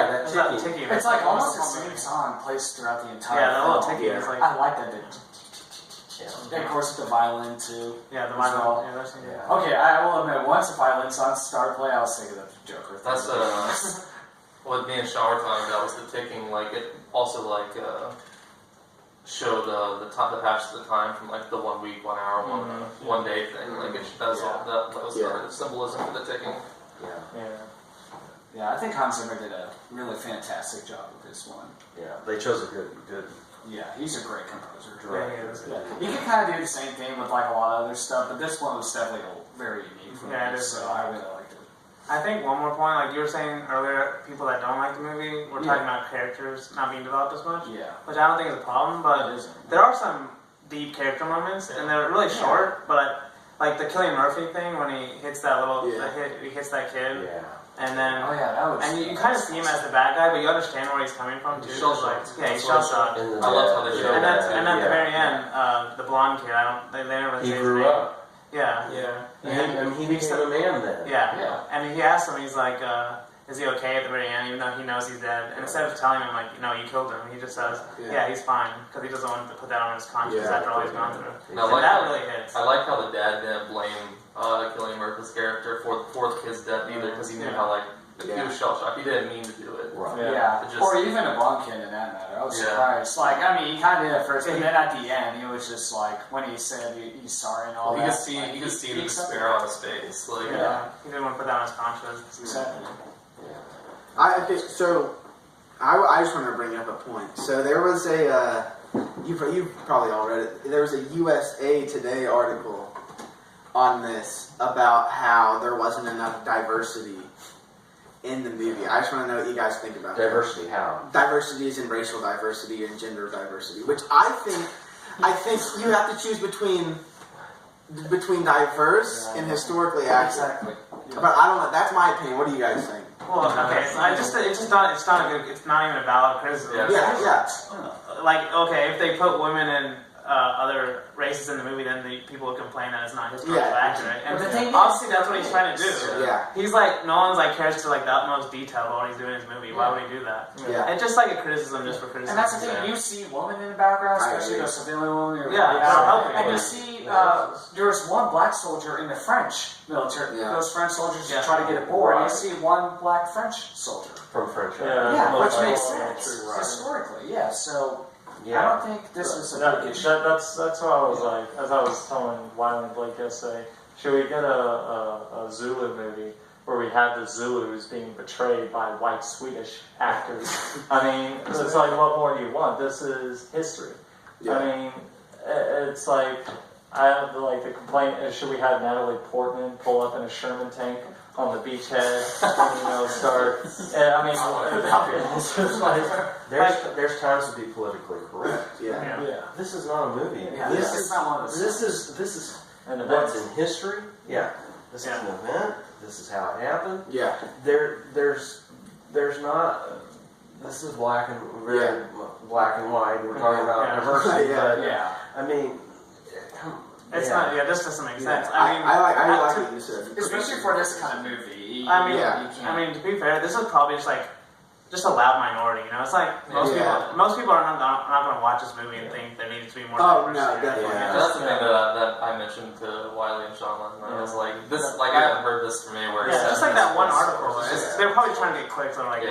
It's like almost the same song plays throughout the entire film. film. That little ticking is like... I like that bit. And of course with the violin too. Yeah, the violin. Okay, I will admit, once the violin song started playing, I was thinking of the Joker. That's what me and Sean were talking about, was the ticking. Like, it also like showed the patch of the time from like the 1 week, 1 hour, one day thing. Like it does all that. That was the symbolism for the ticking. Yeah, I think Hans Zimmer did a really fantastic job with this one. Yeah, they chose a good. Yeah, he's a great composer. Yeah. You can kind of do the same thing with like a lot of other stuff, but this one was definitely very unique for me. It is. So I really liked it. I think one more point, like you were saying earlier, people that don't like the movie, we're talking about characters not being developed as much, which I don't think is a problem, but there are some deep character moments, and they're really short, but like the Cillian Murphy thing when he hits that little, he hits that kid, and then, you kind of see him as the bad guy, but you understand where he's coming from too. He's shell shocked. He's shell shocked. I love how they showed and that. then at the very end, the blonde kid, they never say his name. He grew up. And he became a man then. And he asks him, he's like, is he okay at the very end, even though he knows he's dead? And instead of telling him, like, you killed him, he just says, he's fine, because he doesn't want to put that on his conscience after all he's gone through. And that really hits. I like how the dad didn't blame Cillian Murphy's character for the kid's death either, because he knew how, like, he was shell-shocked. He didn't mean to do it. Or even a blonde kid in that matter. I was surprised. Like, I mean, he kind of did at first, but then at the end, he was just like, when he said he's sorry and all that. You could see the despair on his face. Like, he didn't want to put that on his conscience. Exactly. I think so. I just want to bring up a point. So there was you've probably all read it. There was a USA Today article on this about how there wasn't enough diversity in the movie. I just want to know what you guys think about diversity. How diversity is in racial diversity and gender diversity, which I think you have to choose between diverse and historically accurate. Exactly. But I don't know. That's my opinion. What do you guys think? Well, okay, it's not even a valid criticism. Yeah. Like, okay, if they put women in other races in the movie, then the people would complain that it's not historically accurate. And obviously, that's what he's trying to do. He's like, no one's like cares to like the utmost detail about what he's doing in his movie. Why would he do that? And just like a criticism, just for criticism. And that's the thing. You see women in the background, especially the civilian women. And you see there was one black soldier in the French military. Those French soldiers try to get aboard, and you see one black French soldier from French. Which makes sense historically. So. I don't think this was a big issue. That's what I was like, as I was telling Wylie and Blake yesterday, should we get a Zulu movie where we have the Zulus being betrayed by white Swedish actors? I mean, it's like, what more do you want? This is history. I mean, it's like, I have the complaint is, should we have Natalie Portman pull up in a Sherman tank on the beachhead, start. I mean, it's just like There's times to be politically correct. Yeah. This is not a movie. Yeah, This it's not one of those. This is an what's event. in history. Yeah. This is an event. This is how it happened. Yeah. There's not. This is black and black and white. We're talking about diversity, but I mean, It's not. Yeah, this doesn't make sense. I mean, like what you said. Especially for this kind of movie. I mean, Yeah. you can't- I mean, to be fair, this is probably just a loud minority. It's like most people are not going to watch this movie and think there needs to be more. Oh, no, diversity. definitely. Yeah, that's the thing that I mentioned to Wylie and Sean last night. I was like, this, like I haven't heard this from anywhere. Yeah, just like that one article. It's They're probably trying to get clicks on read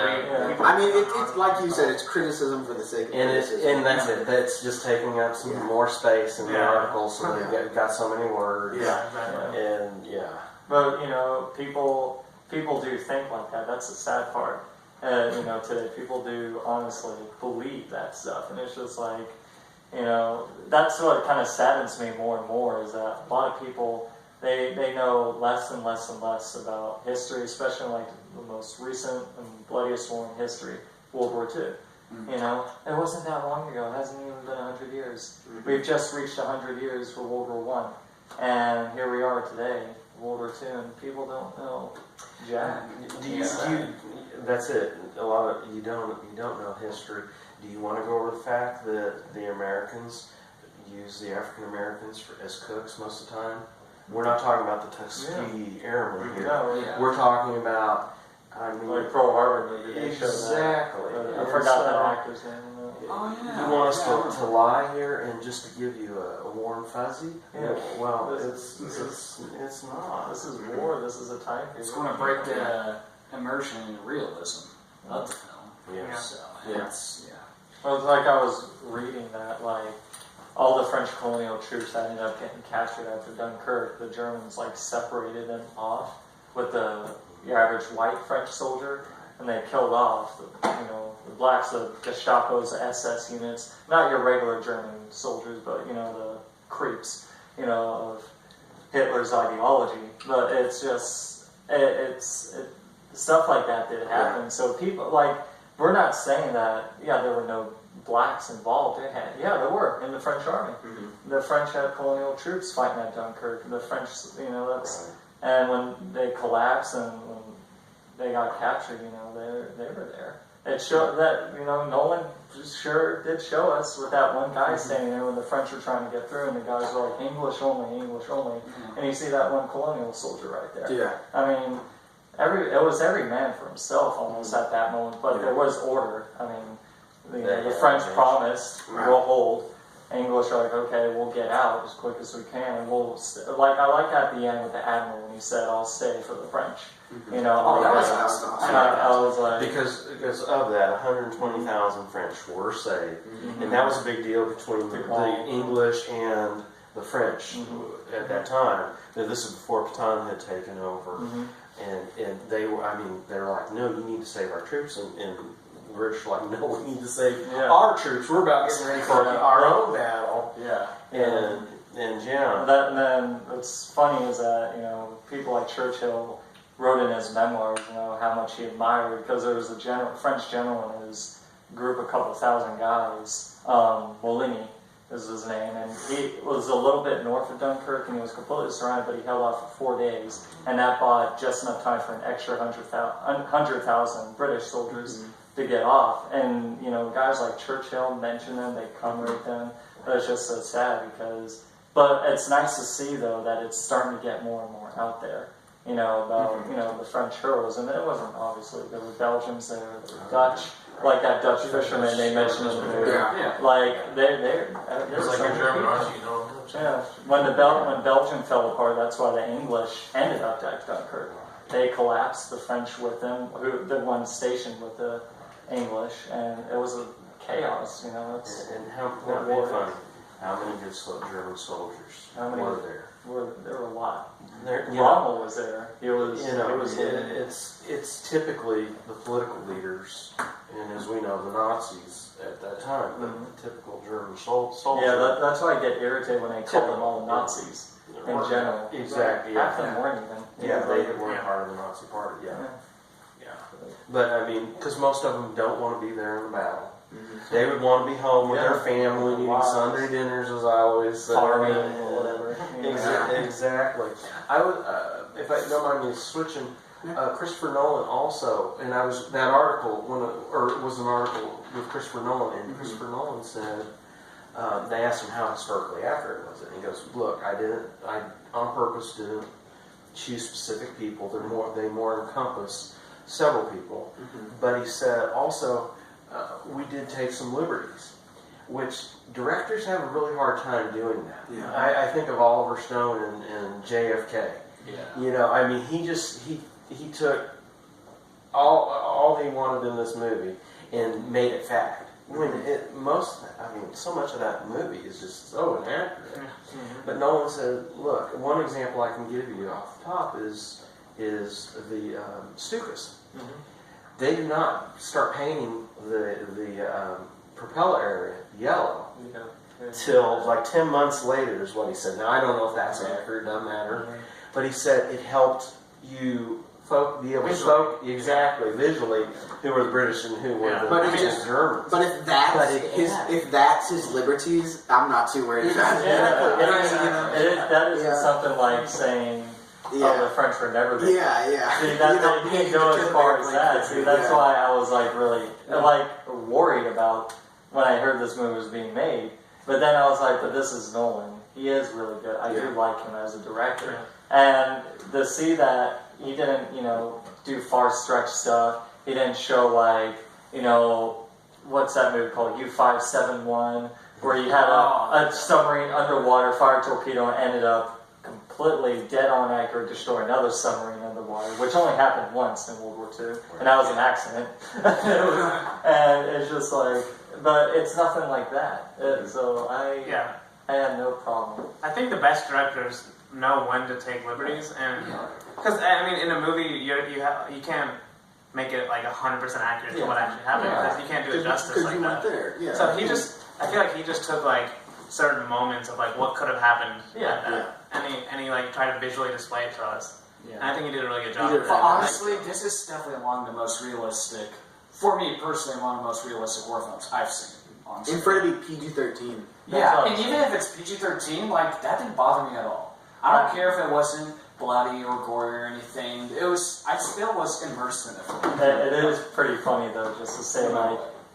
people. I mean, it's like you said, it's criticism for the sake of criticism. and that's it. That's just taking up some more space in the article, so they've got so many words. Yeah, exactly. And But people do think like that. That's the sad part. Today people do honestly believe that stuff, and it's just like, that's what kind of saddens me more and more is that a lot of people they know less and less and less about history, especially like the most recent and bloodiest war in history, World War II. It wasn't that long ago. It hasn't even been 100 years. We've just reached 100 years for World War One, and here we are today, World War II, and people don't know jack. that's it. A lot of you don't know history. Do you want to go over the fact that the Americans use the African Americans as cooks most of the time? We're not talking about the Tuskegee Airmen here. We're talking about. Like Pearl Harbor movie, they showed that. Exactly. I forgot that actor's name. Oh yeah. You want us to lie here and just to give you a warm fuzzy? Yeah. Well, This it's not. This is war. This is a time period. It's going to break the immersion and realism of the film. Yeah. So it's Well, it's like I was reading that, like, all the French colonial troops that ended up getting captured after Dunkirk, the Germans, like, separated them off with your average white French soldier, and they killed off, the blacks, the Gestapo's, the SS units, not your regular German soldiers, but, the creeps, of Hitler's ideology. But it's just, stuff like that did happen. So people, like, we're not saying that, there were no blacks involved. There were in the French army. Mm-hmm. The French had colonial troops fighting at Dunkirk. The French, and when they collapsed and when they got captured, they were there. It showed that, Nolan sure did show us with that one guy standing there when the French were trying to get through, and the guys were like, English only, English only. Mm-hmm. And you see that one colonial soldier right there. Yeah. I mean, it was every man for himself almost at that moment, but there was order. I mean, the French promised, we'll hold. English are like, okay, we'll get out as quick as we can, and we'll I like at the end with the admiral when he said, "I'll stay for the French." Mm-hmm. That was awesome. I was like, because of that, 120,000 French were saved, and that was a big deal between the English and the French at that time. Now, this is before Petain had taken over, and they were like, "No, you need to save our troops," and the British were like, "No, we need to save our troops. We're about getting ready for our own battle." Yeah, and and then what's funny is that people like Churchill wrote in his memoirs, how much he admired, because there was a French general in his group, a couple thousand guys. Wylie is his name, and he was a little bit north of Dunkirk, and he was completely surrounded, but he held off for 4 days, and that bought just enough time for an extra 100,000 British soldiers to get off. And guys like Churchill mention them, they commemorate them. But it's just so sad but it's nice to see though that it's starting to get more and more out there. About the French heroes, and it wasn't obviously there were Belgians there were Dutch, like that Dutch fisherman they mentioned in the movie. Like they're like a German army, Yeah, when Belgium fell apart, that's why the English ended up at Dunkirk. They collapsed, the French with them, the one stationed with the English, and it was a chaos. And how funny? How many good German soldiers were there? There were a lot. Rommel was there. He was. It's typically the political leaders, and as we know, the Nazis at that time, the typical German soldier. Yeah, that's why I get irritated when they call them all Nazis in general. Exactly. Half of them weren't even. Yeah, they were part of the Nazi Party. Yeah. But I mean, because most of them don't want to be there in the battle. They would want to be home with their family, eating Sunday dinners, as I always say. Farming or whatever. Exactly. I would, if I don't mind me switching, Christopher Nolan also, and I was that article it was an article with Christopher Nolan, and Christopher Nolan said they asked him how historically accurate was it, and he goes, "Look, I on purpose didn't choose specific people. They more encompass several people." But he said also, we did take some liberties, which directors have a really hard time doing that. I think of Oliver Stone and JFK. You know, I mean, he took all he wanted in this movie and made it fact. When so much of that movie is just so inaccurate. But Nolan said, look, one example I can give you off the top is the Stukas. They did not start painting the propeller area yellow till like 10 months later is what he said. Now, I don't know if that's accurate, doesn't matter. But he said it helped you be able to exactly visually who were the British and who were the Germans. But if that's his liberties, I'm not too worried about it. That isn't something like saying, the French were never there. See, you can't go as far as that. See, that's why I was like really worried about when I heard this movie was being made. But then I was like, but this is Nolan. He is really good. I do like him as a director. And to see that he didn't, do far stretch stuff. He didn't show what's that movie called? U-571, where you had a submarine underwater, fire torpedo, and ended up completely dead on accurate, destroy another submarine underwater, which only happened once in World War II, and that was an accident. And it's just like, but it's nothing like that. So I had no problem. I think the best directors know when to take liberties, and because I mean, in a movie, you can't make it like 100% accurate to what actually happened because you can't do it justice like that. So I feel like he just took like certain moments of like what could have happened, and he like tried to visually display it to us. And I think he did a really good job. Honestly, this is definitely among the most realistic, for me personally, among the most realistic war films I've seen. Honestly. And for it to be PG-13. Yeah, and even if it's PG-13, like that didn't bother me at all. I don't care if it wasn't bloody or gory or anything. I still was immersed in it. It is pretty funny though, just to say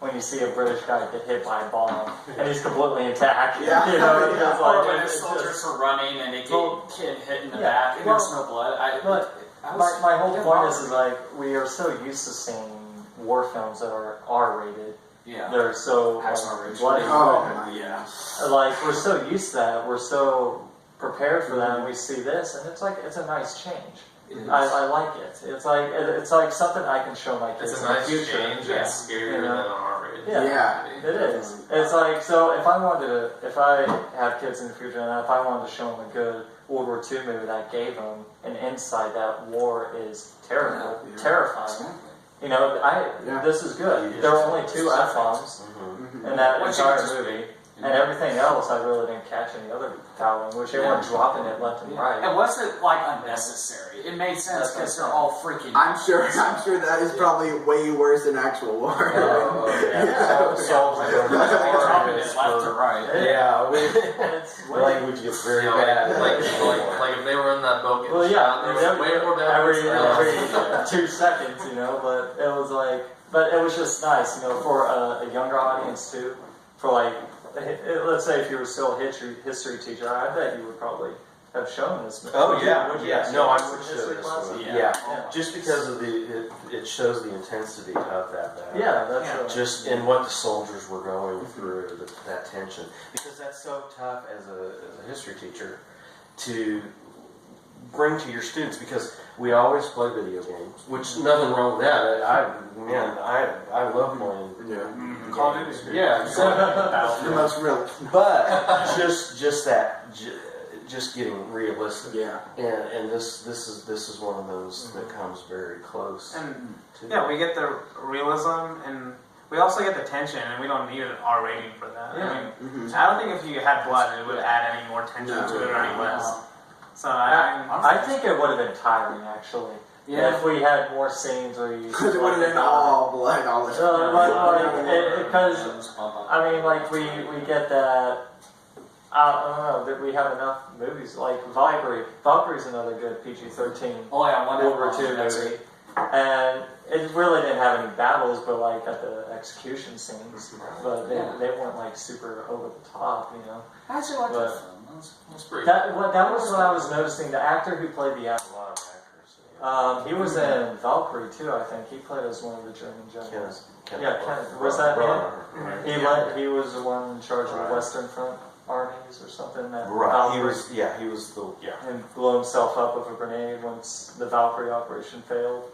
when you see a British guy get hit by a bomb and he's completely intact. Or when the soldiers were running and they get hit in the back and there's no blood. My whole point is like we are so used to seeing war films that are R-rated. Yeah. They're so bloody. Like we're so used to that. We're so prepared for that, and we see this, and it's a nice change. I like it. It's like something I can show my kids. It's a in the nice future. change. It's scarier than an R-rated. It is. It's like, so if I have kids in the future, and if I wanted to show them a good World War II movie that gave them an insight that war is terrible, terrifying. This is good. There were only 2 F-bombs in that entire movie. And everything else, I really didn't catch any other fouling, which they weren't dropping it left and right. It wasn't like unnecessary. It made sense because they're all freaking. I'm sure that is probably way worse than actual war. Dropping it left to right. Language gets very bad. Like if they were in that boat, way more bad every 2 seconds, But it was but it was just nice, for a younger audience too. For let's say if you were still a history teacher, I bet you would probably have shown this movie. Oh yeah, no, I would show history this class. movie. Yeah, just because of it shows the intensity of that battle. Yeah, that's just in what the soldiers were going through, that tension, because that's so tough as a history teacher to bring to your students, because we always play video games, which nothing wrong with that. I love playing Call of Duty. Yeah, the most real. But just getting realistic. Yeah. And this is one of those that comes very close. And we get the realism, and we also get the tension, and we don't need an R rating for that. Yeah. I mean, I don't think if you had blood, it would add any more tension to it or any less. So I think it would have been tiring, actually. Yeah. If we had more scenes where you... Because it would have been all blood, all this. Because, I mean, like, we get that... I don't know, that we have enough movies, like Valkyrie. Valkyrie's another good PG-13 Oh yeah, World War II movie. And it really didn't have any battles, but like at the execution scenes. But they weren't like super over the top, you know. I actually like But- that film. That's pretty. That was what I was noticing. The actor who played the A lot of actors. he was in Valkyrie too, I think. He played as one of the German generals. Kenneth. Was that him? He was the one in charge of the Western Front armies or something. That Right. Valkyrie, He was the. Yeah. and blew himself up with a grenade once the Valkyrie operation failed.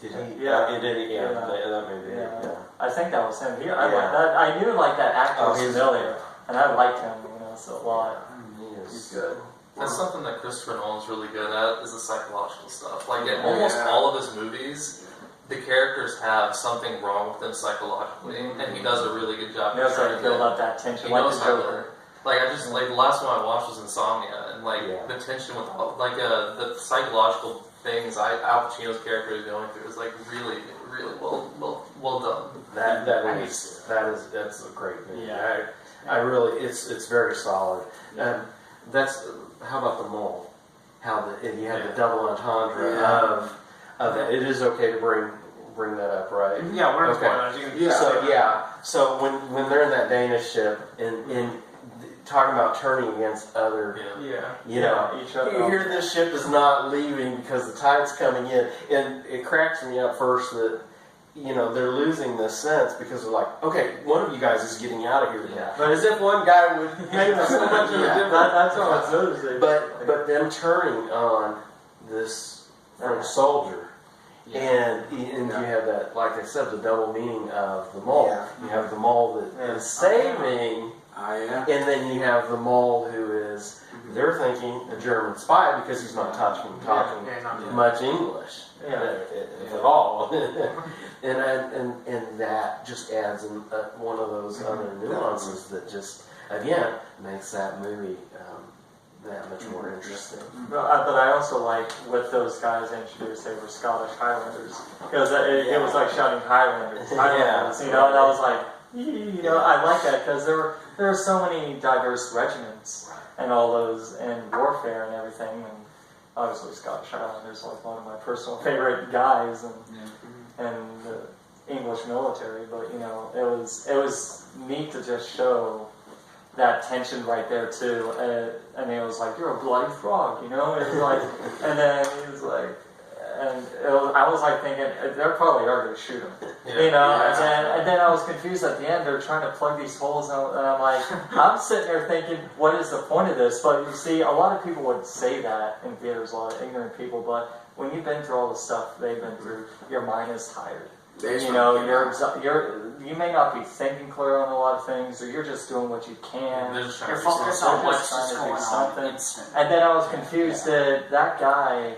Did he? Yeah. It did. Yeah. Yeah. That maybe. Yeah. Yeah. I think that was him. I Yeah. like that. I knew like that actor was he's- familiar, and I liked him. So a lot. He He's is. good. That's something that Christopher Nolan's really good at, is the psychological stuff. Like in almost all of his movies, the characters have something wrong with them psychologically, and he does a really good job. He knows how to portraying build it. up that tension, He like knows the how Joker. to. Like I just like the last one I watched was Insomnia, and like the tension with like the psychological things Al Pacino's character is going through is like really well done. That's a great movie. Yeah. I really, it's very solid. That's how about the mole? How you have the double entendre of it. It is okay to bring that up, right? Yeah, we're okay. So when they're in that Danish ship and talking about turning against other, each other. You hear this ship is not leaving because the tide's coming in, and it cracks me up first that. They're losing this sense because they're like, okay, one of you guys is getting out of here. Yeah. But as if one guy would make so much of a difference. That's what I was noticing. But them turning on this French soldier, and you have that, like I said, the double meaning of the mole. Yeah. You have the mole that is saving, and then you have the mole who is, they're thinking, a German spy because he's not talking much English. If at all. and that just adds one of those other nuances that just, again, makes that movie that much more interesting. But I also like what those guys introduced. They were Scottish Highlanders because it was like shouting Highlanders. And I was like, I like that because there are so many diverse regiments and all those in warfare and everything. And obviously, Scottish Highlanders like one of my personal favorite guys and the English military. But it was neat to just show that tension right there too. And he was like, "You're a bloody frog," And it was like, and then he was like, I was like thinking they're probably are going to shoot him, And then I was confused at the end. They're trying to plug these holes, and I'm like, I'm sitting there thinking, what is the point of this? But you see, a lot of people would say that in theaters, a lot of ignorant people. But when you've been through all the stuff they've been through, your mind is tired. You may not be thinking clear on a lot of things, or you're just doing what you can. You're focused on what's just going on. And then I was confused that guy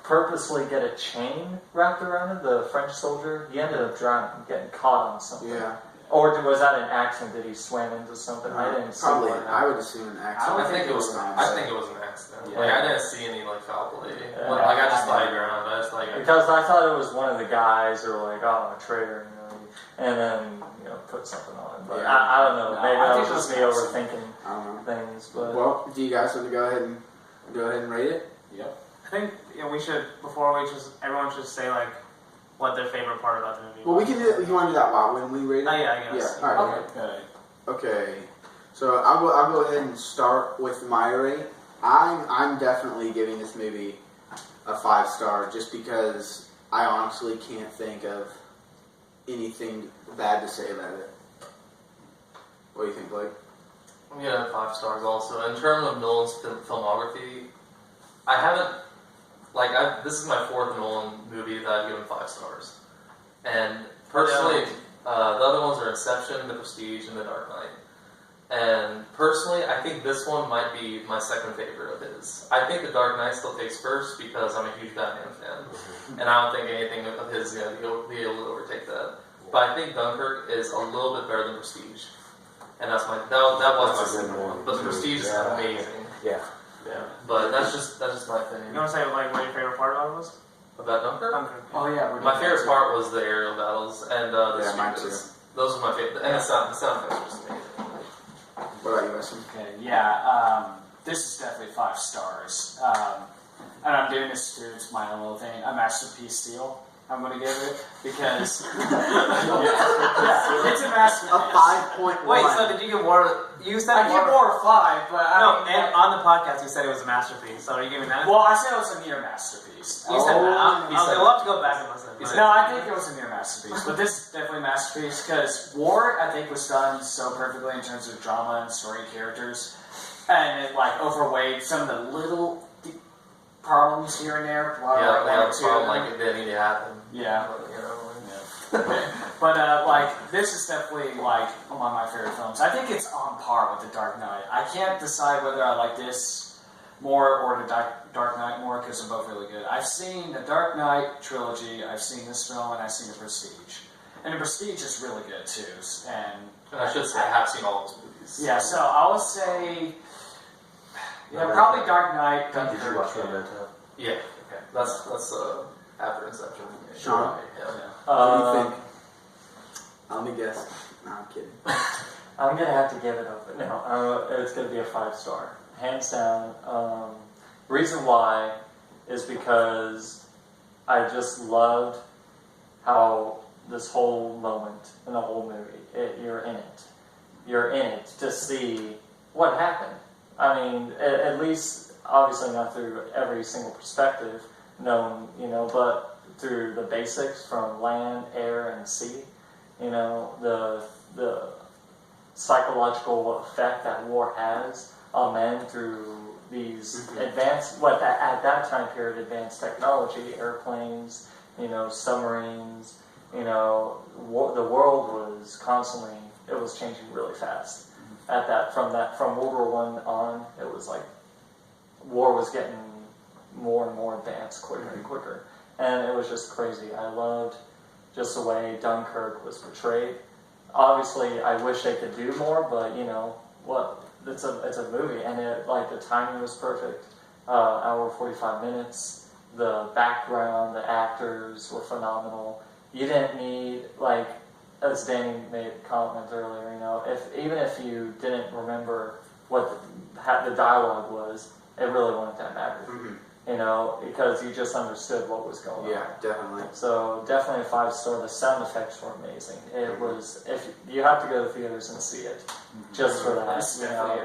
purposely get a chain wrapped around him, the French soldier. He ended up drowning, getting caught on something. Yeah. Or was that an accident? Did he swim into something? I didn't see Probably. one. I would assume an accident. I think it was an accident. Yeah. Like I didn't see any foul play. Yeah. Like I just thought around. Because I thought it was one of the guys who were like, "Oh, I'm a traitor," and then put something on it. But I don't know. Maybe that was just me overthinking things. But well, do you guys want to go ahead and rate it? Yep. I think we should everyone should say like what their favorite part about the movie. Well, we can do. You want to do that when we rate it? Oh yeah, I guess. Yeah. All right. Okay. So I'll go ahead and start with my rate. I'm definitely giving this movie a 5-star just because I honestly can't think of anything bad to say about it. What do you think, Blake? I'm gonna have 5 stars also. In terms of Nolan's filmography, I haven't this is my 4th Nolan movie that I've given 5 stars. And personally, the other ones are Inception, The Prestige, and The Dark Knight. And personally, I think this one might be my second favorite of his. I think The Dark Knight still takes first because I'm a huge Batman fan. And I don't think anything of his is going to be able to overtake that. But I think Dunkirk is a little bit better than Prestige. And that's that was my second one. But The Prestige is amazing. Yeah. Yeah, but that's just my opinion. You want to say like what your favorite part about it was? About Dunkirk? Dunkirk. Oh yeah, My favorite part was the aerial battles and the mine too. speakers. Those are my favorite. And the sound effects were just amazing. What about you, Weston? Okay, yeah, this is definitely 5 stars. And I'm doing this too, it's my own little thing. A masterpiece steal, I'm going to give it, because it's a masterpiece. A 5.1. Wait, so did you give War? You said I give War a 5, but No, and on the podcast you said it was a masterpiece. So are you giving that? well, I said it was a near masterpiece. You said that. he said We'll have to go back and listen. No, I think it was a near masterpiece, but this is definitely a masterpiece because War, I think, was done so perfectly in terms of drama and story characters, and it like overweighed some of the little problems here and there. Yeah, problem like it didn't need to happen. Yeah. But, you know, But like this is definitely like one of my favorite films. I think it's on par with The Dark Knight. I can't decide whether I like this more or The Dark Knight more because they're both really good. I've seen the Dark Knight trilogy, I've seen this film, and I've seen The Prestige. And The Prestige is really good too. And I should say I have seen all those movies. yeah, so I would say probably Dark Knight. Did you Dunkirk. watch Memento? Yeah. Okay. That's after Inception. Sean? Yeah. What do you think? Let me guess. No, I'm kidding. I'm gonna have to give it up, but no, it's gonna be a 5-star, hands down. Reason why is because I just loved how this whole moment in the whole movie, you're in it. You're in it to see what happened. I mean, at least, obviously not through every single perspective known, but through the basics from land, air, and sea. The psychological effect that war has on men through these advanced, at that time period, advanced technology, airplanes, submarines. The world was constantly, it was changing really fast. From World War I on, it was like war was getting more and more advanced, quicker and quicker, and it was just crazy. I loved just the way Dunkirk was portrayed. Obviously, I wish they could do more, but what? It's a movie, and the timing was perfect. Hour 45 minutes. The background, the actors were phenomenal. You didn't need as Dany made a comment earlier. Even if you didn't remember what the dialogue was, it really wouldn't that matter. Because you just understood what was going on. Yeah, definitely. So definitely a 5-star. The sound effects were amazing. It was, if you have to go to theaters and see it, just for that.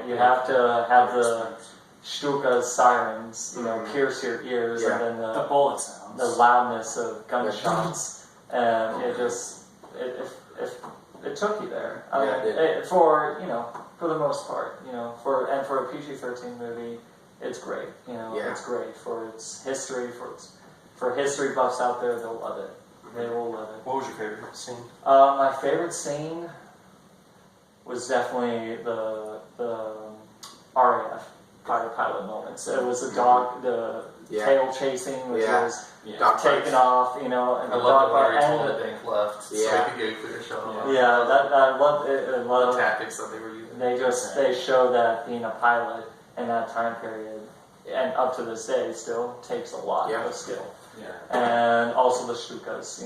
You have to have the Stuka's sirens, pierce your ears, and then the bullet sounds, the loudness of gunshots, and it just it took you there. For the most part, for a PG-13 movie. It's great, It's great for its history, for history buffs out there. They'll love it. They will love it. What was your favorite scene? My favorite scene was definitely the RAF fighter pilot moments. It was the dog, the tail chasing, which was taking off, and I the love dog the Larry and told the bank left, so they could get a clear shot. I loved it. The tactics that they were using. They show that being a pilot in that time period, and up to this day, still takes a lot of skill. Yeah. And also the Stukas,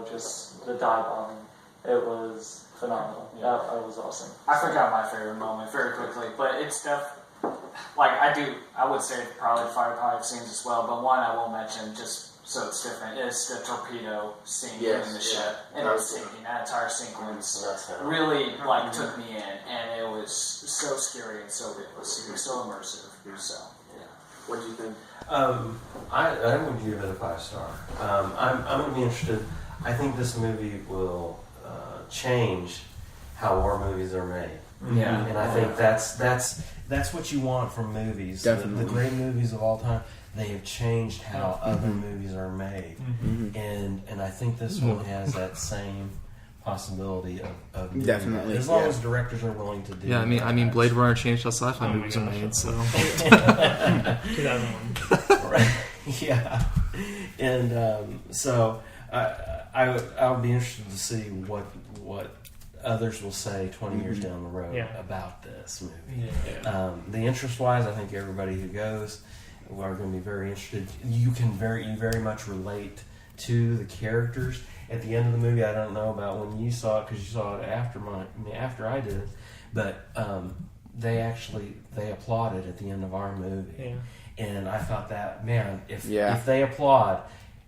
just the dive bombing. It was phenomenal. Yeah. That was awesome. I forgot my favorite moment very quickly, but it's stuff I would say probably the fire pilot scenes as well, but one I will mention just so it's different is the torpedo scene in the ship and it sinking. That entire sequence really took me in, and it was so scary and so realistic, so immersive. So what did you think? I'm going to give it a 5-star. I'm going to be interested. I think this movie will change how war movies are made. Yeah, and I think that's what you want from movies. Definitely. The great movies of all time, they have changed how other movies are made, and I think this one has that same possibility of doing definitely that, as long as directors are willing to do. Yeah, I mean, Blade Runner changed how sci-fi movies are made. So 2001. Right. Yeah, and so I'll be interested to see what others will say 20 years down the road Yeah. about this movie. Yeah. The interest-wise, I think everybody who goes are going to be very interested. You very much relate to the characters. At the end of the movie, I don't know about when you saw it, because you saw it after I did, but they applauded at the end of our movie. Yeah. And I thought that, man, if they applaud,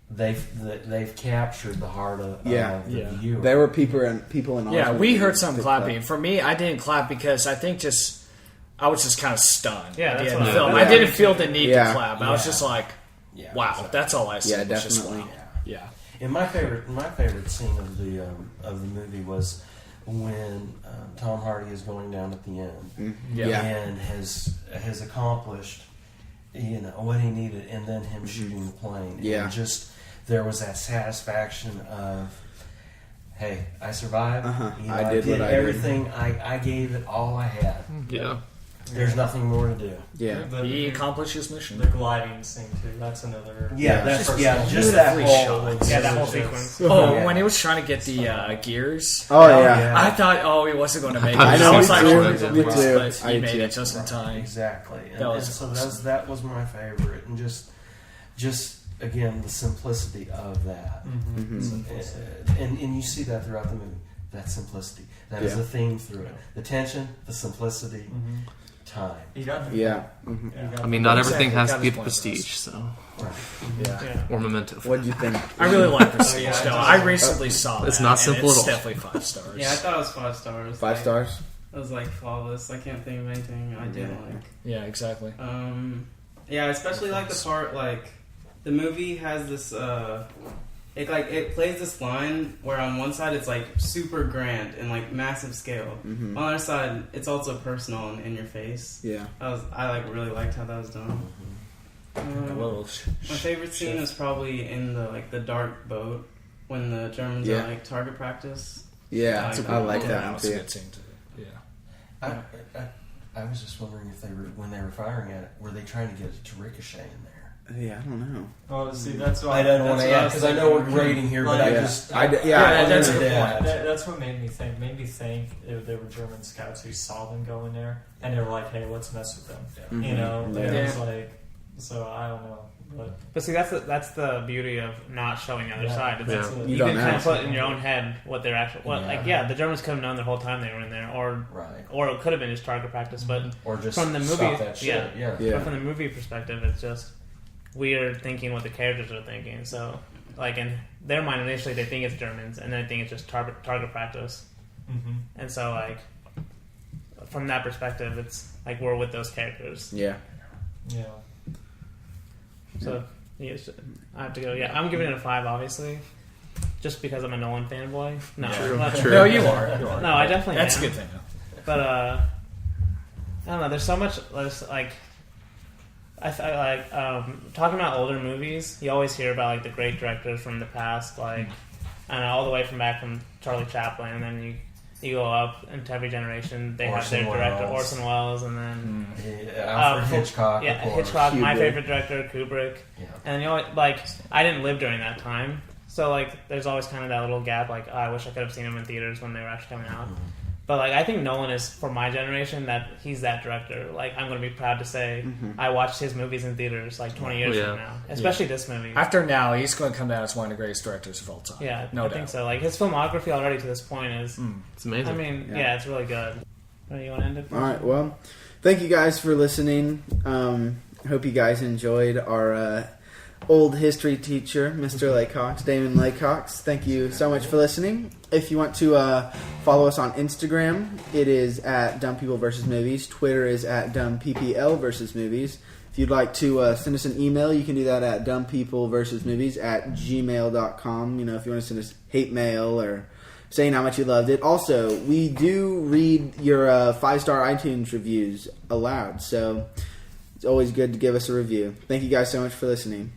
they've captured the heart of the viewer. There were people in Yeah, our we heard some clapping. For me, I didn't clap because I think I was just kind of stunned. Yeah, at the that's end of what the film. I- I didn't feel the need to clap. I was Yeah. just like, wow, exactly. that's all I said. Yeah, was just, definitely. wow. Yeah. And my favorite scene of the movie was when Tom Hardy is going down at the end, and has accomplished what he needed, and then him shooting the plane. Yeah. And just there was that satisfaction of, hey, I survived. I did what I did. everything. I gave it all I had. Yeah. There's nothing more to do. Yeah. He accomplished his mission. The gliding scene too. That's another. Just that beautifully whole shot. Yeah, that whole sequence. When he was trying to get the gears. Oh, yeah. I thought, he wasn't going to make it. I know, I was me like, too. oh, Me but too. he I made too. it just in time. Exactly. And, That was so awesome. that was my favorite, and just again the simplicity of that, and you see that throughout the movie. That simplicity. That is the theme through it. The tension, the simplicity, time. Yeah. I mean, not everything has to be prestige, so. Yeah. Or memento. What did you think? I really like Prestige. I recently saw It's that, not simple and at all. it's definitely 5 stars. Yeah, I thought it was 5 stars. 5 stars? It was like flawless. I can't think of anything I didn't like. Yeah, exactly. Yeah, I especially like the part the movie has this. It plays this line where on one side it's like super grand and like massive scale. On the other side, it's also personal and in your face. Yeah. I really liked how that was done. My favorite scene is probably in the dark boat when the Germans are target practice. Yeah, I like that one That's a too. good scene too. Yeah. I was just wondering if when they were firing at it, were they trying to get it to ricochet in there? Yeah, I don't know. Oh, see, that's why I don't want to add because I know we're grading here, but that's a good point. That's what made me think. Made me think there were German scouts who saw them go in there, and they were like, "Hey, let's mess with them." You know, it was like, so I don't know. But see, that's the beauty of not showing the other side. It's You you don't can know. kind of put in your own head what they're actually. The Germans could have known the whole time they were in there, or it could have been just target practice. But or just from the movie, stop that shit. But from the movie perspective, it's just we are thinking what the characters are thinking. So, like in their mind, initially they think it's Germans, and then they think it's just target practice. And so, like from that perspective, it's like we're with those characters. Yeah. Yeah. So I have to go. Yeah, I'm giving it a 5, obviously, just because I'm a Nolan fanboy. No, True. No, you are. No, I definitely. That's am. a good thing. But I don't know. There's so much. Like talking about older movies. You always hear about like the great directors from the past, like I don't know, all the way from back from Charlie Chaplin, and then you go up into every generation. They have their director Orson Welles, and then Alfred Hitchcock. Yeah, Hitchcock, my favorite director, Kubrick. Yeah. And you always, I didn't live during that time, so there's always kind of that little gap. I wish I could have seen them in theaters when they were actually coming out. But I think Nolan is, for my generation, that he's that director. I'm going to be proud to say I watched his movies in theaters 20 years from now, especially this movie. After now, he's going to come down as one of the greatest directors of all time. Yeah, no I doubt. think so. His filmography already to this point is It's amazing. I mean, yeah, it's really good. You want to end it? All right. Well, thank you guys for listening. Hope you guys enjoyed our old history teacher, Mr. Laycox, Damon Laycox. Thank you so much for listening. If you want to follow us on Instagram, it is at Dumb People vs. Movies. Twitter is at DumbPPL vs. Movies. If you'd like to send us an email, you can do that at dumbpeopleversusmovies@gmail.com. If you want to send us hate mail or saying how much you loved it. Also, we do read your 5-star iTunes reviews aloud, so it's always good to give us a review. Thank you guys so much for listening.